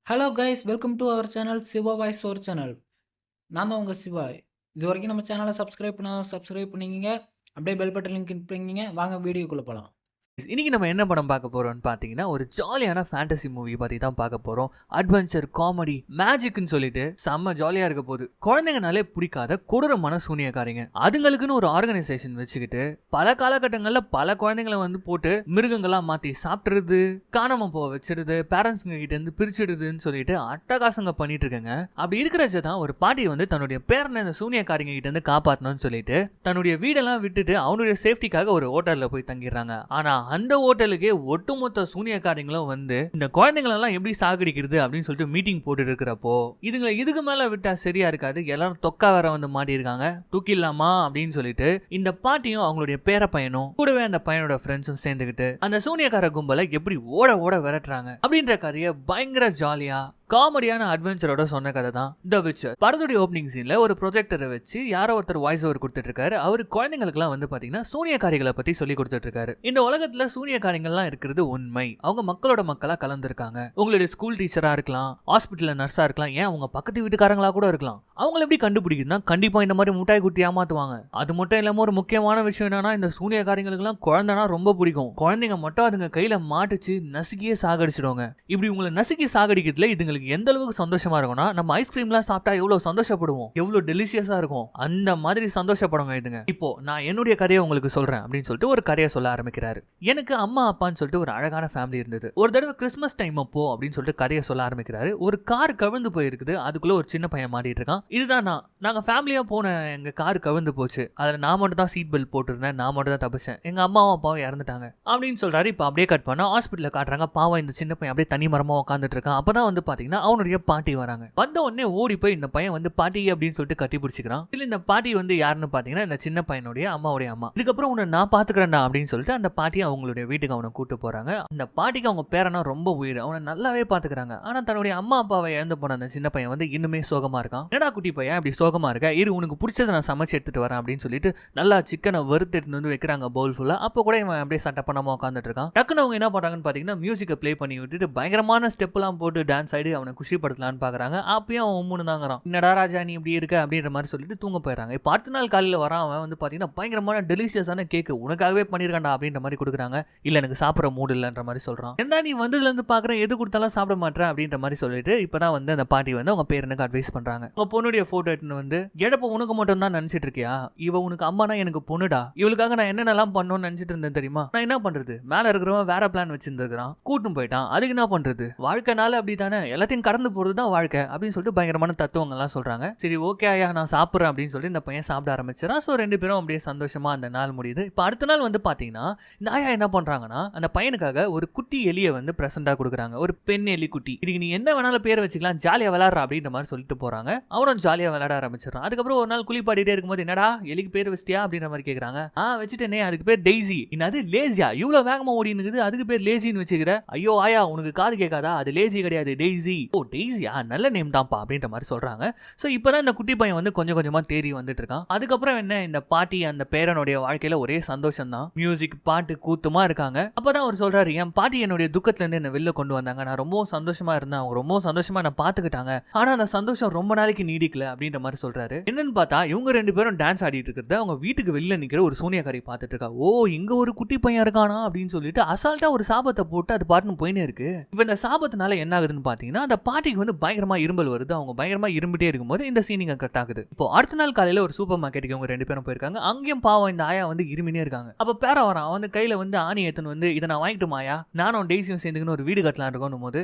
Hello guys welcome to our channel Siva voice ஒரு channel. நான் தான் உங்கள் சிவா. இது வரைக்கும் நம்ம சேனலை சப்ஸ்கிரைப் பண்ணாலும் சப்ஸ்கிரைப் பண்ணிக்கங்க. அப்படியே பெல் பட்டன் லிங்க் கிளிக் பண்ணிக்கங்க. வாங்க வீடியோக்குள்ளே போகலாம். இன்னைக்கு நம்ம என்ன படம் பார்க்க போறோம்னு பார்த்தீங்கன்னா ஒரு ஜாலியான ஃபேண்டசி மூவி பத்தி தான் பார்க்க போறோம். அட்வென்ச்சர், காமெடி, மேஜிக்னு சொல்லிட்டு செம்ம ஜாலியா இருக்க போகுது. குழந்தைங்கனாலே பிடிக்காத கொடூரமான சூனியக்காரிங்க அதுங்களுக்குன்னு ஒரு ஆர்கனைசேஷன் வச்சுக்கிட்டு பல காலகட்டங்களில் பல குழந்தைங்களை வந்து போட்டு மிருகங்களா மாத்தி சாப்பிட்டுறது, காணாம போக வச்சிருது, பேரண்ட்ஸுங்க கிட்ட இருந்து பிரிச்சிடுதுன்னு சொல்லிட்டு அட்டகாசங்க பண்ணிட்டு இருக்கங்க. அப்படி இருக்கிறச்ச தான் ஒரு பாட்டி வந்து தன்னுடைய பேரனை இந்த சூனியக்காரிங்க கிட்ட இருந்து காப்பாற்றணும்னு சொல்லிட்டு தன்னுடைய வீடெல்லாம் விட்டுட்டு அவனுடைய சேஃப்டிக்காக ஒரு ஹோட்டல்ல போய் தங்கிடுறாங்க. ஆனா அந்த ஹோட்டலுக்கே ஒட்டுமொத்த சூனியக்காரங்களும் வந்து இந்த குழந்தைங்களெல்லாம் எப்படி சாகடிக்கிறது அப்படின்னு சொல்லிட்டு மீட்டிங் போட்டு இருக்கிறப்போ இதுங்களை இதுக்கு மேல விட்டா சரியா இருக்காது, எல்லாரும் தொக்கா வேற வந்து மாட்டிருக்காங்க, தூக்கிடலாமா அப்படின்னு சொல்லிட்டு இந்த பாட்டியும் அவங்களுடைய பேர பையனும் கூடவே அந்த பையனோட ஃப்ரெண்ட்ஸும் சேர்ந்துக்கிட்டு அந்த சூனியக்கார கும்பலை எப்படி ஓட ஓட விரட்டுறாங்க அப்படின்ற கதையை பயங்கர ஜாலியா காமெடியான அட்வென்ச்சரோட சொன்ன கதை தான் தி விச்சர். படத்துடைய ஓப்பனிங் சீன்ல ஒரு ப்ரொஜெக்டரை வச்சு யாரோ ஒருத்தர் வாய்ஸ் ஓவர் கொடுத்துட்டு இருக்காரு. அவரு குழந்தைங்களுக்குலாம் வந்து பாத்தீங்கன்னா சூனியக்காரிகளை பத்தி சொல்லி கொடுத்துட்டு இருக்காரு. இந்த உலகத்துல சூனியக்காரிகள்லாம் இருக்கிறது உண்மை, அவங்க மக்களோட மக்களா கலந்துருக்காங்க. உங்களுடைய ஸ்கூல் டீச்சரா இருக்கலாம், ஹாஸ்பிட்டல்ல நர்ஸா இருக்கலாம், ஏன் அவங்க பக்கத்து வீட்டுக்காரங்களா கூட இருக்கலாம். அவங்களை எப்படி கண்டுபிடிக்குதுன்னா கண்டிப்பா இந்த மாதிரி முட்டாய் குட்டி ஏமாத்துவாங்க. அது மட்டும் இல்லாம ஒரு முக்கியமான விஷயம் என்னன்னா இந்த சூனியக்காரிகளுக்கு குழந்தைனா ரொம்ப பிடிக்கும். குழந்தைங்க மட்டும் அதுங்க கையில மாட்டுச்சு நசுக்கியே சாகடிச்சிடுவாங்க. இப்படி உங்களை நசுக்கி சாகடிக்கிறதுல இதுங்களுக்கு எந்த அளவுக்கு சந்தோஷமா இருக்கும்னா நம்ம ஐஸ்கிரீம்லாம் சாப்பிட்டா எவ்வளவு சந்தோஷப்படுவோம், எவ்வளவு டெலிஷியஸா இருக்கும், அந்த மாதிரி சந்தோஷப்படுங்க இதுங்க. இப்போ நான் என்னுடைய கதையை உங்களுக்கு சொல்றேன் அப்படின்னு சொல்லிட்டு ஒரு கதையை சொல்ல ஆரம்பிக்கிறாரு. எனக்கு அம்மா அப்பான்னு சொல்லிட்டு ஒரு அழகான ஃபேமிலி இருந்தது. ஒரு தடவை கிறிஸ்மஸ் டைம் அப்போ அப்படின்னு சொல்லிட்டு கதையை சொல்ல ஆரம்பிக்கிறாரு. ஒரு கார் கவிழ்ந்து போயிருக்குது, அதுக்குள்ள ஒரு சின்ன பையன் மாட்டிட்டு இருக்கான். இதுதான் நாங்க ஃபேமிலியா போன எங்க கார் கவிழ்ந்து போச்சு, அதுல நான் மட்டும் தான் சீட் பெல்ட் போட்டிருந்தேன், நான் மட்டும் தான் தப்பிச்சேன், எங்க அம்மாவும் அப்பாவும் இறந்துட்டாங்க அப்படின்னு சொல்றாரு. இப்ப அப்படியே கட் பண்ணா ஹாஸ்பிட்டல்ல காட்டுறாங்க. பாவம் இந்த சின்ன பையன் அப்படியே தனி மரமா உட்காந்துட்டு இருக்கான். அப்பதான் வந்து பாத்தீங்கன்னா அவனுடைய பாட்டி வராங்க. வந்த உடனே ஓடி போய் இந்த பையன் வந்து பாட்டி அப்படின்னு சொல்லிட்டு கட்டி பிடிச்சிக்கிறான். இல்ல இந்த பாட்டி வந்து யாருன்னு பாத்தீங்கன்னா இந்த சின்ன பையனுடைய அம்மாவுடைய அம்மா. இதுக்கப்புறம் உன்னை நான் பாத்துக்கிறேன்டா அப்படின்னு சொல்லிட்டு அந்த பாட்டி அவங்களுடைய வீட்டுக்கு அவனை கூட்டு போறாங்க. அந்த பாட்டிக்கு அவங்க பேரனா ரொம்ப உயிர், அவனை நல்லாவே பாத்துக்கிறாங்க. ஆனா தன்னுடைய அம்மா அப்பாவை இழந்து போன அந்த சின்ன பையன் வந்து இன்னுமே சோகமா இருக்கான். என்னடா குட்டி பையன் அப்படி சோகமா இருக்க, இரு உனக்கு பிடிச்சதை நான் சமைச்சு எடுத்துட்டு வரேன் அப்படின்னு சொல்லிட்டு நல்லா சிக்கனை வறுத்து எடுத்து வந்து வைக்கிறாங்க பவுல் ஃபுல்லா. அப்ப கூட இவன் அப்படியே சட்டை பண்ணாம உட்காந்துட்டு இருக்கான். டக்குன்னு அவங்க என்ன பண்றாங்கன்னு பாத்தீங்கன்னா மியூசிக்கை பிளே பண்ணி விட்டுட்டு பயங்கரமான ஸ்டெப் எல்லாம் போட்டு டான்ஸ் ஆடி அவனை குஷிப்படுத்தலான்னு பாக்குறாங்க. அப்பயும் அவன் உம்முன்னு தாங்கிறான். என்னடா ராஜா நீ இப்படி இருக்க அப்படின்ற மாதிரி சொல்லிட்டு தூங்க போயிடறாங்க. இப்போ அடுத்த நாள் காலையில் வரான். அவன் வந்து பார்த்தீங்கன்னா பயங்கரமான டெலிஷியஸான கேக்கு உனக்காகவே பண்ணியிருக்காண்டா அப்படின்ற மாதிரி கொடுக்குறாங்க. இல்லை எனக்கு சாப்பிட்ற மூடு இல்லைன்ற மாதிரி சொல்கிறான். என்ன நீ வந்ததுலேருந்து பார்க்குறேன் எது கொடுத்தாலும் சாப்பிட மாட்டேன் அப்படின்ற மாதிரி சொல்லிட்டு இப்போ தான் வந்து அந்த பாட்டி வந்து அவங்க பேரனுக்கு அட்வைஸ் பண்ணுறாங்க. உங்கள் பொண்ணுடைய ஃபோட்டோ எடுத்துன்னு வந்து எடப்போ உனக்கு மட்டும் தான் நினச்சிட்டு இருக்கியா, இவ உனக்கு அம்மானா எனக்கு பொண்ணுடா, இவளுக்காக நான் என்னென்னலாம் பண்ணணும்னு நினச்சிட்டு இருந்தேன் தெரியுமா, நான் என்ன பண்ணுறது, மேலே இருக்கிறவன் வேற பிளான் வச்சிருந்துருக்கான், கூட்டும் போயிட்டான், அதுக்கு என்ன பண்ணுறது, வாழ்க்கைனால அப்படி தானே, எல்லாத்தையும் கடந்து போகிறது தான் வாழ்க்கை அப்படின்னு சொல்லிட்டு பயங்கரமான தத்துவங்கள்லாம் சொல்றாங்க. சரி ஓகே ஐயா நான் சாப்பிட்றேன் அப்படின்னு சொல்லி இந்த பையன் சாப்பிட ஆரம்பிச்சிடறான். ஸோ ரெண்டு பேரும் அப்படியே சந்தோஷமா அந்த நாள் முடியுது. இப்போ அடுத்த நாள் வந்து பார்த்தீங்கன்னா இந்த ஆயா என்ன பண்றாங்கன்னா அந்த பையனுக்காக ஒரு குட்டி எலியை வந்து பிரசண்டா கொடுக்குறாங்க, ஒரு பெண் எலி குட்டி. இதுக்கு நீ என்ன வேணாலும் பேர் வச்சுக்கலாம், ஜாலியா விளையாடுற அப்படின்ற மாதிரி சொல்லிட்டு போறாங்க. அவனும் ஜாலியா விளையாட ஆரம்பிச்சிடறான். அதுக்கப்புறம் ஒரு நாள் குளிப்பாடிட்டே இருக்கும்போது என்னடா எலிக்கு பேர் வச்சிட்டியா அப்படின்ற மாதிரி கேட்குறாங்க. வச்சுட்டேனே, அதுக்கு பேர் டெய்ஸி. அது லேசியா, இவ்வளவு வேகமா ஓடி இருக்குது, அதுக்கு பேர் லேசின்னு வச்சுக்கிற, ஐயோ ஆயா உனக்கு காது கேட்காதா, அது லேசி கிடையாது டெய்ஸி. ஓ டெய்ஸியா, நல்ல நேம் தான்ப்பா அப்படின்ற மாதிரி சொல்றாங்க. ஸோ இப்போதான் இந்த குட்டி பையன் வந்து கொஞ்சம் கொஞ்சமா தேறி வந்துட்டு இருக்கான். அதுக்கப்புறம் என்ன இந்த பாட்டி அந்த பேரனுடைய வாழ்க்கையில ஒரே சந்தோஷம் தான், மியூசிக் பாட்டு கூத்துமா இருக்காங்க. அப்பதான் அவர் சொல்றாரு என் பாட்டி என்னுடைய துக்கத்துல இருந்து என்ன வெளில கொண்டு வந்தாங்க, நான் ரொம்ப சந்தோஷமா இருந்தேன், அவங்க ரொம்ப சந்தோஷமா என்ன பாத்துக்கிட்டாங்க, ஆனா அந்த சந்தோஷம் ரொம்ப நாளைக்கு நீடிக்கல அப்படின்ற மாதிரி சொல்றாரு. என்னன்னு பார்த்தா இவங்க ரெண்டு பேரும் டான்ஸ் ஆடிட்டு இருக்கிறத அவங்க வீட்டுக்கு வெளில நிக்கிற ஒரு சூனியக்காரி பார்த்துட்டு இருக்கா. ஓ இங்க ஒரு குட்டி பையன் இருக்கானா அப்படின்னு சொல்லிட்டு அசால்ட்டா ஒரு சாபத்தை போட்டு அது பாட்டுன்னு போயினே இருக்கு. இப்ப இந்த சாபத்தினால என்ன ஆகுதுன்னு பாத்தீங்கன்னா அந்த பாட்டிக்கு வந்து பயங்கரமா இரும்பல் வருது. அவங்க பயங்கரமா இரும்பிட்டே இருக்கும்போது இந்த சீனிங்க கட் ஆகுது. இப்போ அடுத்த நாள் காலையில ஒரு சூப்பர் மார்க்கெட்டுக்கு அவங்க ரெண்டு பேரும் போயிருக்காங்க. அங்கேயும் பாவம் இந்த ஆயா வந்து இருமினே இருக்காங்க. அப்ப பேர வரான், அவன் வந்து கையில வந்து ஆணி ஏத்துன்னு வந்து இதை நான் வாங்கிட்டுமாயா, நானும் டெய்ஸியும் சேர்ந்துக்கணும் ஒரு வீடு கட்டலாம் இருக்கணும் போது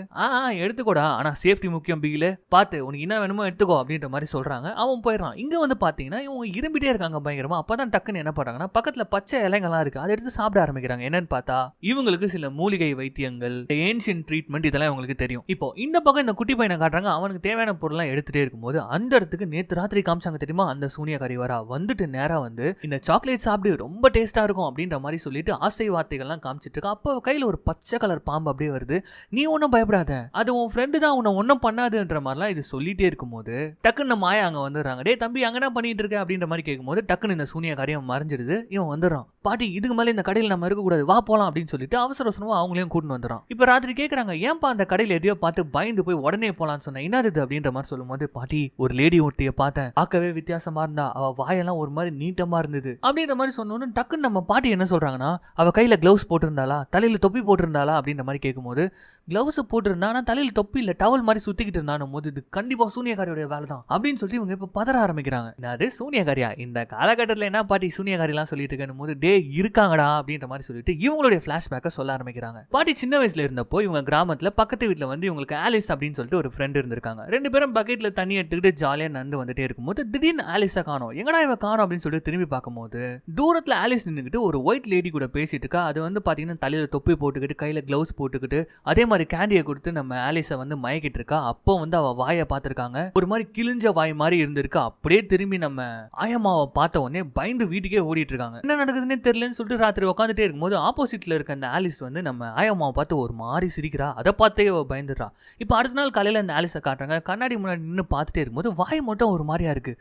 எடுத்துக்கோடா, ஆனா சேஃப்டி முக்கியம், பிகில பார்த்து உனக்கு என்ன வேணுமோ எடுத்துக்கோ அப்படின்ற மாதிரி சொல்றாங்க. அவன் போயிடறான். இங்க வந்து பாத்தீங்கன்னா இவங்க இரும்பிட்டே இருக்காங்க பயங்கரமா. அப்பதான் டக்குன்னு என்ன பண்றாங்கன்னா பக்கத்துல பச்சை இலைங்கள்லாம் இருக்கு, அதை எடுத்து சாப்பிட ஆரம்பிக்கிறாங்க. என்னன்னு பார்த்தா இவங்களுக்கு சில மூலிகை வைத்தியங்கள், ஏன்ஷியன்ட் ட்ரீட்மெண்ட் இதெல்லாம் இவங்களுக்கு தெரியும். இப்போ இந்த பக்கம் இந்த குட்டி பையனை காட்டுறாங்க, அவனுக்கு தேவையான பொருள்லாம் எடுத்துட்டே இருக்கும்போது அந்த இடத்துக்கு நேத்து ராத்திரி காமிச்சாங்க தெரியுமா, அந்த சூனியக்காரி வரா வந்துட்டு நேரா வந்து இந்த சாக்லேட் சாப்பிடு ரொம்ப டேஸ்டா இருக்கும் அப்படின்ற மாதிரி சொல்லிட்டு ஆசை வார்த்தைகள்லாம் காமிச்சிட்டு இருக்கா. அப்போ கையில ஒரு பச்சை கலர் பாம்பு அப்படியே வருது. நீ ஒன்னும் பயப்படாத, அது உன் ஃப்ரெண்டு தான், உன்னை ஒன்னும் பண்ணாதுன்ற மாதிரிலாம் இது சொல்லிட்டே இருக்கும்போது டக்குன்னு மாயா அங்க வந்துடுறாங்க. டே தம்பி அங்க என்ன பண்ணிட்டு இருக்க அப்படின்ற மாதிரி கேட்கும்போது டக்குன்னு இந்த சூனியக்காரியம் மறைஞ்சிடுது. இவன் வந்துடுறான். பாட்டி இதுக்கு மேலே இந்த கடையில் நம்ம இருக்கக்கூடாது, வா போலாம் அப்படின்னு சொல்லிட்டு அவசர அவசரமா அவங்களையும் கூட்டின்னு வந்துடுறான். இப்போ ராத்திரி கேட்குறாங்க ஏன்பா அந்த கடையில் எதையோ பார்த்து பயந்து பயந்து போய் உடனே போலான்னு சொன்னேன். என்னது இது அப்படின்ற மாதிரி சொல்லும்போது, பாட்டி ஒரு லேடி ஒருத்திய பார்த்தேன், பார்க்கவே வித்தியாசமா இருந்தா, அவ வாயெல்லாம் ஒரு மாதிரி நீட்டமா இருந்தது அப்படின்ற மாதிரி சொன்னோன்னு டக்குன்னு நம்ம பாட்டி என்ன சொல்றாங்கன்னா, அவ கையில கிளவுஸ் போட்டிருந்தாளா, தலையில தொப்பி போட்டிருந்தாளா அப்படின்ற மாதிரி கேட்கும்போது, கிளவுஸ் போட்டிருந்தா ஆனா தலையில தொப்பி இல்ல, டவல் மாதிரி சுத்திக்கிட்டு இருந்தானும் போது இது கண்டிப்பா சூனியக்காரியோட வேலை தான் அப்படின்னு சொல்லி இவங்க இப்ப பதற ஆரம்பிக்கிறாங்க. அது சூனியக்காரியா, இந்த காலகட்டத்தில் என்ன பாட்டி சூனியக்காரி எல்லாம் சொல்லிட்டு இருக்கணும் போது, டே இருக்காங்கடா அப்படின்ற மாதிரி சொல்லிட்டு இவங்களுடைய பிளாஷ்பேக்கை சொல்ல ஆரம்பிக்கிறாங்க. பாட்டி சின்ன வயசுல இருந்தப்போ இவங்க கிராமத்துல பக்கத்து வீட்டுல வந்து இவங்களுக்கு ஆலிஸ் அப்படின்னு சொல்லிட்டு ஒரு ஃப்ரெண்ட் இருந்திருக்காங்க. 2 பேரும் பக்கெட்ல தண்ணி எடுத்துக்கிட்டு ஜாலியா நடந்து வந்துட்டே இருக்கும்போது திடீர்னு ஆலிஸை காணோம். எங்கடா இவ காணோம் அப்படின்னு சொல்லிட்டு திரும்பி பார்க்கும்போது தூரத்துல ஆலிஸ் நின்றுக்கிட்டு ஒரு ஒயிட் லேடி கூட பேசிட்டு இருக்கா. அது வந்து பாத்தீங்கன்னா தலையில தொப்பி போட்டுக்கிட்டு கையில கிளவுஸ் போட்டுக்கிட்டு அதே மாதிரி கேண்டியை கொடுத்து நம்ம ஆலிஸை வந்து மயக்கிட்டு இருக்கா. அப்போ வந்து அவ வாயை பார்த்திருக்காங்க, ஒரு மாதிரி கிழிஞ்ச வாய் மாதிரி இருந்திருக்கு. அப்படியே திரும்பி நம்ம ஆயம்மாவை பார்த்த உடனே பயந்து வீட்டுக்கே ஓடிட்டு இருக்காங்க. என்ன நடக்குதுன்னே தெரியலன்னு சொல்லிட்டு ராத்திரி உட்காந்துட்டே இருக்கும்போது ஆப்போசிட்ல இருக்க அந்த ஆலிஸ் வந்து நம்ம ஆயம்மாவை பார்த்து ஒரு மாதிரி சிரிக்கிறா. அதை பார்த்தே அவ பயந்துடுறா. இப்போ அடுத்த நாள் காலையில அந்த ஆலிஸை காட்டுறாங்க. கண்ணாடி முன்னாடி நின்று பார்த்துட்டே இருக்கும்போது வாய் மட்டும் ஒரு மாதிரியா இருக்கு.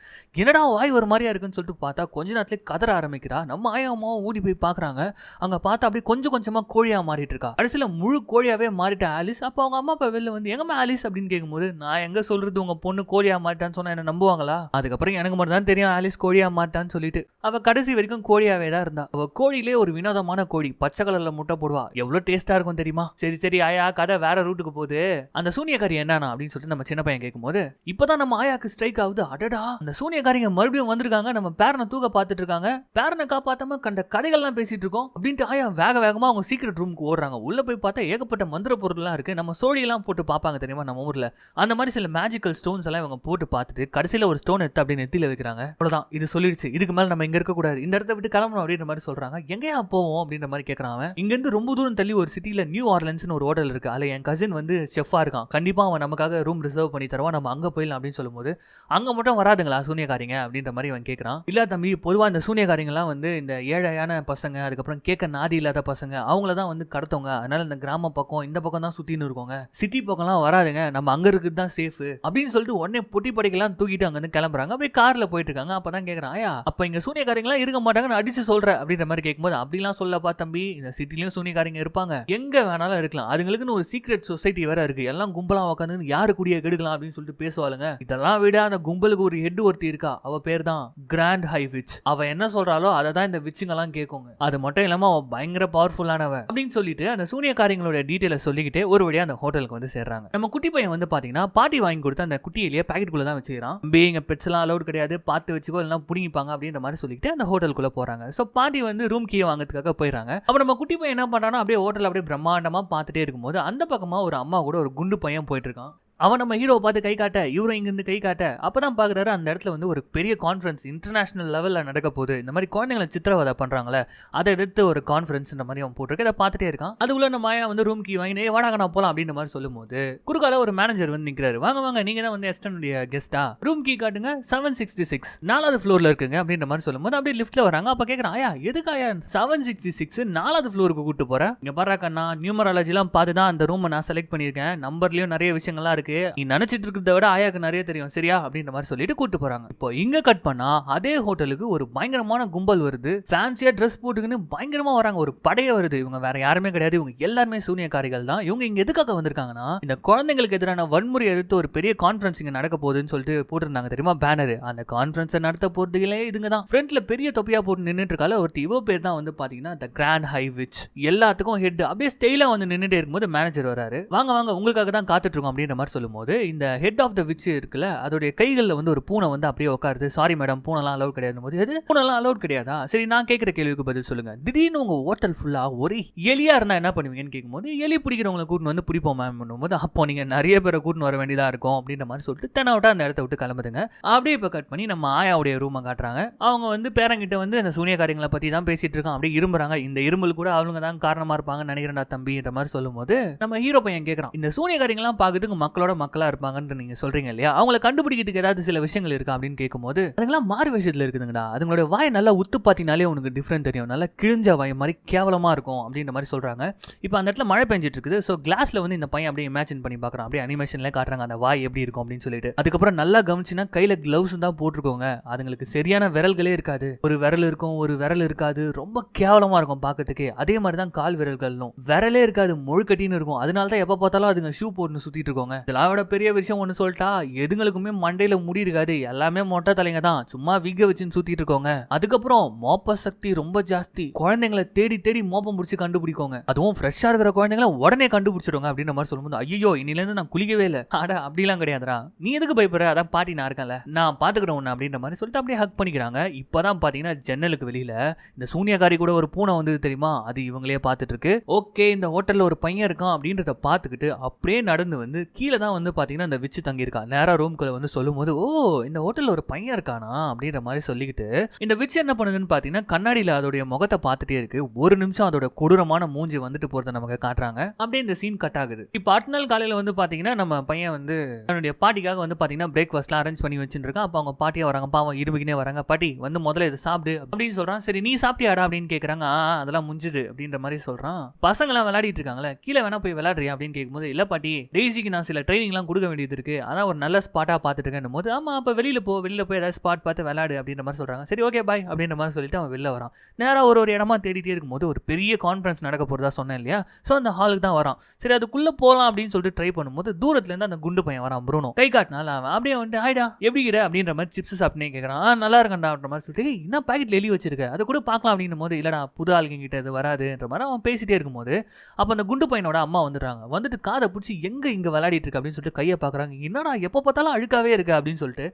என்னடா வாய் ஒரு மாதிரியா இருக்குன்னு சொல்லிட்டு பார்த்தா கொஞ்ச நேரத்துல கதற ஆரம்பிக்கிறா. நம்ம ஆயம்மாவும் ஓடி போய் பாக்குறாங்க. அங்க பார்த்தா அப்படியே கொஞ்சம் கொஞ்சமா கோழியா மாறிட்டு இருக்கா. கடைசியில முழு கோழியாவே மாறிட்ட ஆலிஸ். அப்போ அவங்க அம்மா அப்பா வெளில வந்து எங்கம்மா ஆலிஸ் அப்படின்னு கேட்கும்போது, நான் எங்க சொல்றது உங்க பொண்ணு கோழியா மாட்டான்னு சொன்னா என்ன நம்புவாங்களா? அதுக்கப்புறம் எனக்கு மட்டும் தான் தெரியும் ஆலிஸ் கோழியா மாட்டான்னு சொல்லிட்டு. அவ கடைசி வரைக்கும் கோழியாவே தான் இருந்தா. அவ கோழிலே ஒரு வினோதமான கோழி, பச்சை கலர்ல முட்டை போடுவா. எவ்வளவு டேஸ்டா இருக்கும் தெரியுமா? சரி சரி ஆயா, கதை வேற ரூட்டுக்கு போகுது. அந்த சூனியக்காரி என்னன்னா அப்படின்னு சொல்லிட்டு நம்ம சின்ன பையன் கேட்கும்போது, இப்பதான் நம்ம ஆயாக்கு ஸ்ட்ரைக் ஆகுது. அடடா, அந்த சூனியக்காரிங்க மறுபடியும் வந்திருக்காங்க, நம்ம பேரனை தூக்க பார்த்துட்டு இருக்காங்க, பேரனை காப்பாத்தாம கண்ட கதைகள்லாம் பேசிட்டு இருக்கோம் அப்படின்ட்டு ஆயா வேக வேகமா அவங்க சீக்ரெட் ரூமுக்கு ஓடுறாங்க. உள்ள போய் பார்த்தா ஏகப்பட்ட மந்திர பொருள்லாம் இருக்கு. நம்ம சோழியெல்லாம் போட்டு பார்ப்பாங்க தெரியுமா நம்ம ஊர்ல, அந்த மாதிரி சில மேஜிக்கல் ஸ்டோன்ஸ் எல்லாம் இவங்க போட்டு பார்த்துட்டு கடைசியில ஒரு ஸ்டோன் எடுத்து அப்படியே நெத்தியில வைக்கிறாங்க. அவ்வளவுதான், இது சொல்லிடுச்சு, இதுக்கு மேல நம்ம இங்க இருக்க கூடாது, இந்த இடத்த விட்டு கிளம்பணும் அப்படின்ற மாதிரி சொல்றாங்க. எங்கயா போவோம் அப்படின்ற மாதிரி கேட்கறாங்க. இங்க இருந்து ரொம்ப தூரம் தள்ளி ஒரு சிட்டில நியூ ஆர்லன்ஸ்னு ஒரு ஹோட்டல் இருக்கு, அதுல என் கசின் வந்து செஃப்பா இருக்கான், கண்டிப்பா அவன் நமக்காக ரூம் ரிசர்வ் பண்ணி தருவான், நம்ம அங்க போயிடலாம் அப்படின்னு சொல்லும்போது, அங்க மட்டும் வராதுங்களா சூனியக்காரிங்க அப்படின்ற மாதிரி அவன் கேட்கறான். இல்ல தம்பி, பொதுவா இந்த சூனியக்காரிங்கலாம் வந்து இந்த ஏழையான பசங்க, அதுக்கப்புறம் கேட்க நாதி இல்லாத பசங்க, அவங்கள தான் வந்து கடத்தவங்க, அதனால இந்த கிராம பக்கம் இந்த பக்கம் தான் சுத்தின்னு இருக்கோங்க, சிட்டி பக்கம்லாம் வராதுங்க, நம்ம அங்க இருக்குது தான் சேஃப் அப்படின்னு சொல்லிட்டு உடனே பொட்டி படிக்கலாம் தூக்கிட்டு அங்க இருந்து கிளம்புறாங்க. அப்படியே கார்ல போயிட்டு இருக்காங்க. அப்பதான் கேக்குறான், ஆயா அப்ப இங்க சூனியக்காரங்களாம் இருக்க மாட்டாங்க, நான் அடிச்சு சொல்றேன் அப்படின்ற மாதிரி கேட்கும்போது, அப்படிலாம் சொல்லப்பா தம்பி, இந்த சிட்டிலயும் சூனியக்காரங்க இருப்பாங்க, எங்க வேணாலும் இருக்கலாம், அதுங்களுக்குன்னு ஒரு சீக்ரெட் சொசைட்டி வேற இருக்கு, எல்லாம் கும்பலா உட்காந்து யாரு கூடிய கெடுக்கலாம் அப்படின்னு சொல்லிட்டு பேசுவாளுங்க. இதெல்லாம் விட அந்த கும்பலுக்கு ஒரு ஹெட் ஒருத்தி இருக்கா, அவ பேர் தான் கிராண்ட் ஹை விச். அவ என்ன சொல்றாளோ அதை தான் இந்த விச்சுங்க எல்லாம் கேட்குங்க. அது மட்டும் இல்லாம அவ பயங்கர பவர்ஃபுல்லானவ அப்படின்னு சொல்லிட்டு அந்த சூனியக்காரங்களோட டீடைலை சொல்லிக்கிட்டே ஒரு வழியா அந்த ஹோட்டலுக்கு வந்து சேர்றாங்க. நம்ம குட்டி பையன் வந்து பாத்தீங்கன்னா பாட்டி வாங்கி கொடுத்து அந்த குட்டியிலேயே பாக்கெட்டுக்குள்ள தான் வச்சுக்கிறான். இங்க பெட்ஸ் எல்லாம் அலௌட் கிடையாது, பார்த்து வச்சுக்கோ இல்லைன்னா புடிங்கிப்பாங்க அப்படின்ற மாதிரி சொல்லிட்டு அந்த ஹோட்டலுக்குள்ள போறாங்க. சோ பாட்டி வந்து ரூம் கீ வாங்குறதுக்காக போயிடறாங்க. அப்ப நம்ம குட்டி பையன் என்ன பண்றானோ அப்படியே ஹோட்டல் அப்படியே பிரம்மாண்டமா பார்த்துட்டே இருக்கும்போது அந்த பக்கமா ஒரு அம்மா கூட ஒரு குண்டு பையன் போயிட்டு இருக்கான். அவன் நம்ம ஹீரோவை பார்த்து கை காட்ட, இவரும் இங்கிருந்து கை காட்ட, அப்பதான் பாக்குறாரு அந்த இடத்துல வந்து ஒரு பெரிய கான்ஃபரன்ஸ் இன்டர்நேஷனல் லெவல்ல நடக்க போகுது, இந்த மாதிரி குழந்தைங்களை சித்திரவதை பண்றாங்களே அதை எதிர்த்து ஒரு கான்ஃபரன்ஸ் இந்த மாதிரி அவன் போட்டிருக்க, அதை பார்த்துட்டே இருக்கான். அதுக்குள்ள நம்ம மாயா வந்து ரூம் கீ வாங்கி வாடாக நான் போலாம் அப்படின்ற மாதிரி சொல்லும் போது குறுக்கால ஒரு மேனேஜர் வந்து நிக்கிறாரு. வாங்க வாங்க, நீங்க தான் வந்து எஸ்டனுடைய கெஸ்டா, ரூம் கீ காட்டுங்க, 766 4வது ஃப்ளோர்ல இருக்குங்க அப்படின்ற மாதிரி சொல்லும் போது அப்படியே லிஃப்ட்ல வராங்க. அப்ப கேக்குறான், ஆயா எதுக்கு ஆயா 766 4வது ஃப்ளோருக்கு கூட்டு போற, இங்க பாரு கண்ணா, நியூமராலஜி எல்லாம் பார்த்து தான் அந்த ரூமை நான் செலக்ட் பண்ணிருக்கேன், நம்பர்லயும் நிறைய விஷயங்கள்லாம் இருக்கு, நீ நினைச்சிட்டு இருக்கிறத விட ஆயாக்கு நிறைய தெரியும் சரியா அப்படின்ற மாதிரி சொல்லிட்டு கூட்டு போறாங்க. இப்போ இங்க கட் பண்ணா அதே ஹோட்டலுக்கு ஒரு பயங்கரமான கும்பல் வருது, ஃபேன்சியா ட்ரெஸ் போட்டுக்கின்னு பயங்கரமா வராங்க, ஒரு படையே வருது. இவங்க வேற யாருமே கிடையாது, இவங்க எல்லாருமே சூனியக்காரிகள் தான். இவங்க இங்க எதுக்காக வந்திருக்காங்கன்னா, இந்த குழந்தைங்களுக்கு எதிரான வன்முறை எதிர்த்து ஒரு பெரிய கான்ஃபரன்ஸ் இங்க நடக்க போகுதுன்னு சொல்லிட்டு போட்டிருந்தாங்க தெரியுமா பேனர். அந்த கான்ஃபரன்ஸை நடத்த போறதுகளே இதுங்க தான். ஃப்ரண்ட்ல பெரிய தொப்பியா போட்டு நின்னுட்டு இருக்கால ஒருத்தி, இவ பேர் தான் வந்து பாத்தீங்கன்னா தி கிராண்ட் ஹை விச். எல்லாத்துக்கும் ஹெட். அப்படியே ஸ்டைலா வந்து நின்னுட்டே இருக்கும்போது மேனேஜர் வராரு. வாங்க வாங்க, உங்களுக்காக தான் காத்துட்டு இருக்கோம் அப்படின்ற மாதிரி சொல்லும்போது இந்த ஹெட் ஆஃப் த விச் இருக்குல்ல, அதோடைய கைகளில் வந்து ஒரு பூனை வந்து அப்படியே உட்காருது. சாரி மேடம், பூனைலாம் அலௌட் கிடையாது போது, எது பூனைலாம் அலௌட் கிடையாதா, சரி நான் கேட்குற கேள்விக்கு பதில் சொல்லுங்க, திடீர்னு உங்க ஹோட்டல் ஃபுல்லா ஒரு எலியா இருந்தா என்ன பண்ணுவீங்கன்னு கேட்கும்போது, எலி பிடிக்கிறவங்களை கூட்டின்னு வந்து பிடிப்போம் மேம் பண்ணும்போது, அப்போ நீங்க நிறைய பேரை கூட்டின்னு வர வேண்டியதா இருக்கும் அப்படின்ற மாதிரி சொல்லிட்டு தெனாவட்டா அந்த இடத்த விட்டு கிளம்புதுங்க. அப்படியே இப்போ கட் பண்ணி நம்ம ஆயாவுடைய ரூமை காட்டுறாங்க. அவங்க வந்து பேரங்கிட்ட வந்து அந்த சூனியக்காரங்களை பத்தி தான் பேசிட்டு இருக்கான். அப்படியே இரும்புறாங்க. இந்த இரும்பல் கூட அவங்க தான் காரணமா இருப்பாங்கன்னு நினைக்கிறேன்டா தம்பின்ற மாதிரி சொல்லும் போது நம்ம ஹீரோ பையன் கேட்கறான், இந்த சூனியக்காரங்களாம் பார்க்கறதுக்கு மக்களோட மக்களா இருப்பாங்கன்னு நீங்க சொல்றீங்க இல்லையா, அவங்களை கண்டுபிடிக்கிறதுக்கு ஏதாவது சில விஷயங்கள் இருக்கா அப்படின்னு கேட்கும்போது, அதுங்களாம் மாறு விஷயத்துல இருக்குதுங்கடா, அதுங்களோட வாய் நல்லா உத்து பாத்தினாலே உனக்கு டிஃபரெண்ட் தெரியும், நல்லா கிழிஞ்ச வாய் மாதிரி கேவலமா இருக்கும் அப்படின்ற மாதிரி சொல்றாங்க. இப்போ அந்த இடத்துல மழை பெஞ்சிட்டு இருக்குது. ஸோ கிளாஸ்ல வந்து இந்த பையன் அப்படியே இமேஜின் பண்ணி பார்க்கறான். அப்படியே அனிமேஷன்ல காட்டுறாங்க அந்த வாய் எப்படி இருக்கும் அப்படின்னு சொல்லிட்டு. அதுக்கப்புறம் நல்லா கவனிச்சுன்னா கையில கிளவுஸ் தான் போட்டிருக்கோங்க. அதுங்களுக்கு சரியான விரல்களே இருக்காது, ஒரு விரல் இருக்கும் ஒரு விரல் இருக்காது, ரொம்ப கேவலமா இருக்கும் பார்க்கறதுக்கே. அதே மாதிரி தான் கால் விரல்களும் விரலே இருக்காது, முழுக்கட்டின்னு இருக்கும். அதனால தான் எப்ப பார்த்தாலும் அதுங்க ஷூ போட்டு சுத்திட்டு இருக்கோங்க. இதெல்லாம் விட பெரிய விஷயம் ஒன்று சொல்லிட்டா, எதுங்களுக்குமே மண்டையில முடி இருக்காது, எல்லாமே மொட்டை தலைங்க தான், சும்மா விக்க வச்சுன்னு சுத்திட்டு இருக்கோங்க. அதுக்கப்புறம் மோப்ப சக்தி ரொம்ப ஜாஸ்தி, குழந்தைங்களை தேடி தேடி மோப்பம் முடிச்சு கண்டுபிடிக்கோங்க. அதுவும் ஃப்ரெஷ்ஷா இருக்கிற குழந்தைங்களை உடனே கண்டுபிடிச்சிடுங்க அப்படின்ற மாதிரி சொல்லும்போது, ஐயோ இன்னில இருந்து நான் குளிக்கவே இல்லை. ஆட அப்படிலாம் கிடையாதுடா, நீ எதுக்கு பயப்படுற, அதான் பாட்டி நான் இருக்கேன்ல, நான் பாத்துக்கிறேன் உன்ன அப்படின்ற மாதிரி சொல்லிட்டு அப்படியே ஹக் பண்ணிக்கிறாங்க. இப்பதான் பாத்தீங்கன்னா ஜன்னலுக்கு வெளியில இந்த சூனியக்காரி கூட ஒரு பூனை வந்தது தெரியுமா, அது இவங்களே பார்த்துட்டு இருக்கு. ஓகே இந்த ஹோட்டல்ல ஒரு பையன் இருக்கான் அப்படின்றத பார்த்துக்கிட்டு அப்படியே நடந்து வந்து கீழே தான் வந்து பாத்தீங்கன்னா இந்த விச்சு தங்கி இருக்கா. நேரா ரூம்குள்ள வந்து சொல்லும் போது, ஓ இந்த ஹோட்டல்ல ஒரு பையன் இருக்கானா அப்படின்ற மாதிரி சொல்லிக்கிட்டு இந்த விச்சு என்ன பண்ணுதுன்னு பாத்தீங்கன்னா கண்ணாடியில அதோடைய முகத்தை பார்த்துட்டே இருக்கு. ஒரு நிமிஷம் அதோட கொடூரமான மூஞ்சி வந்துட்டு போறதை நமக்கு காட்டுறாங்க. அப்படியே இந்த சீன் கட் ஆகுது. இப்போ அடுத்த நாள் காலையில வந்து பாத்தீங்கன்னா நம்ம பையன் வந்து தன்னுடைய பாட்டிக்காக வந்து பாத்தீங்கன்னா பிரேக்ஃபாஸ்ட்லாம் அரேஞ்ச் பண்ணி வச்சுட்டு இருக்கான். அப்போ அவங்க பாட்டியா வராங்க, பாவம் இருமிக்கினே வராங்க. பாட்டி வந்து முதல்ல இதை சாப்பிடு அப்படின்னு சொல்றான். சரி நீ சாப்பிட்டியாடா அப்படின்னு கேட்கறாங்க. அதெல்லாம் முடிஞ்சுது அப்படின்ற மாதிரி சொல்றான். பசங்களாம் விளையாடிட்டு இருக்காங்களே, கீழே வேணா போய் விளையாடுறியா அப்படின்னு கேட்கும்போது, இல்ல பாட்டி டெய்ஸிக்கு நான் சில ட்ரைனிங்லாம் கொடுக்க வேண்டியது இருக்கு, அதான் ஒரு நல்ல ஸ்பாட்டா பார்த்துட்டு இருக்கேன் போது, ஆமா அப்ப வெளியில போய் ஏதாவது ஸ்பாட் பார்த்து விளையாடு அப்படின்ற மாதிரி சொல்றாங்க. சரி ஓகே பாய் அப்படின்ற மாதிரி சொல்லிட்டு அவன் வெளில வரான். நேரா ஒரு இடமா தேடிட்டே இருக்கும்போது ஒரு பெரிய கான்ஃபரன்ஸ் நடக்க போறதா சொன்னேன் இல்லையா, ஸோ அந்த ஹாலுக்கு தான் வரான். சரி அதுக்குள்ள போகலாம் அப்படின்னு சொல்லிட்டு ட்ரை பண்ணும்போது தூரத்துல இருந்து அந்த குண்டு பையன் வரான். ப்ரூனோ கை காட்டினால அவன் அப்படியே வந்துட்டு, ஹாய்டா எப்படி இருக்கிற அப்படின்ற மாதிரி சிப்ஸ் சாப்பிட்டே கேட்கறான். நல்லா இருக்கண்டா அப்படின்ற மாதிரி சொல்லிட்டு, என்ன பாக்கெட்ல எழுதி வச்சிருக்க, அதை கூட பார்க்கலாம் அப்படின்னும் போது, இல்லடா புது ஆளுங்க கிட்ட அது வராதுன்ற மாதிரி அவன் பேசிட்டே இருக்கும்போது அப்போ அந்த குண்டு பையனோட அம்மா வந்துடுறாங்க. வந்துட்டு காதை பிடிச்சி எங்க இங்க விளையாடிட்டு இருக்கு அப்படின்னு சொல்லிட்டு கையை பாக்குறாங்க. என்னடா எப்போ பார்த்தாலும் அழுக்காவே இருக்கு அப்படின்னு சொல்லிட்டு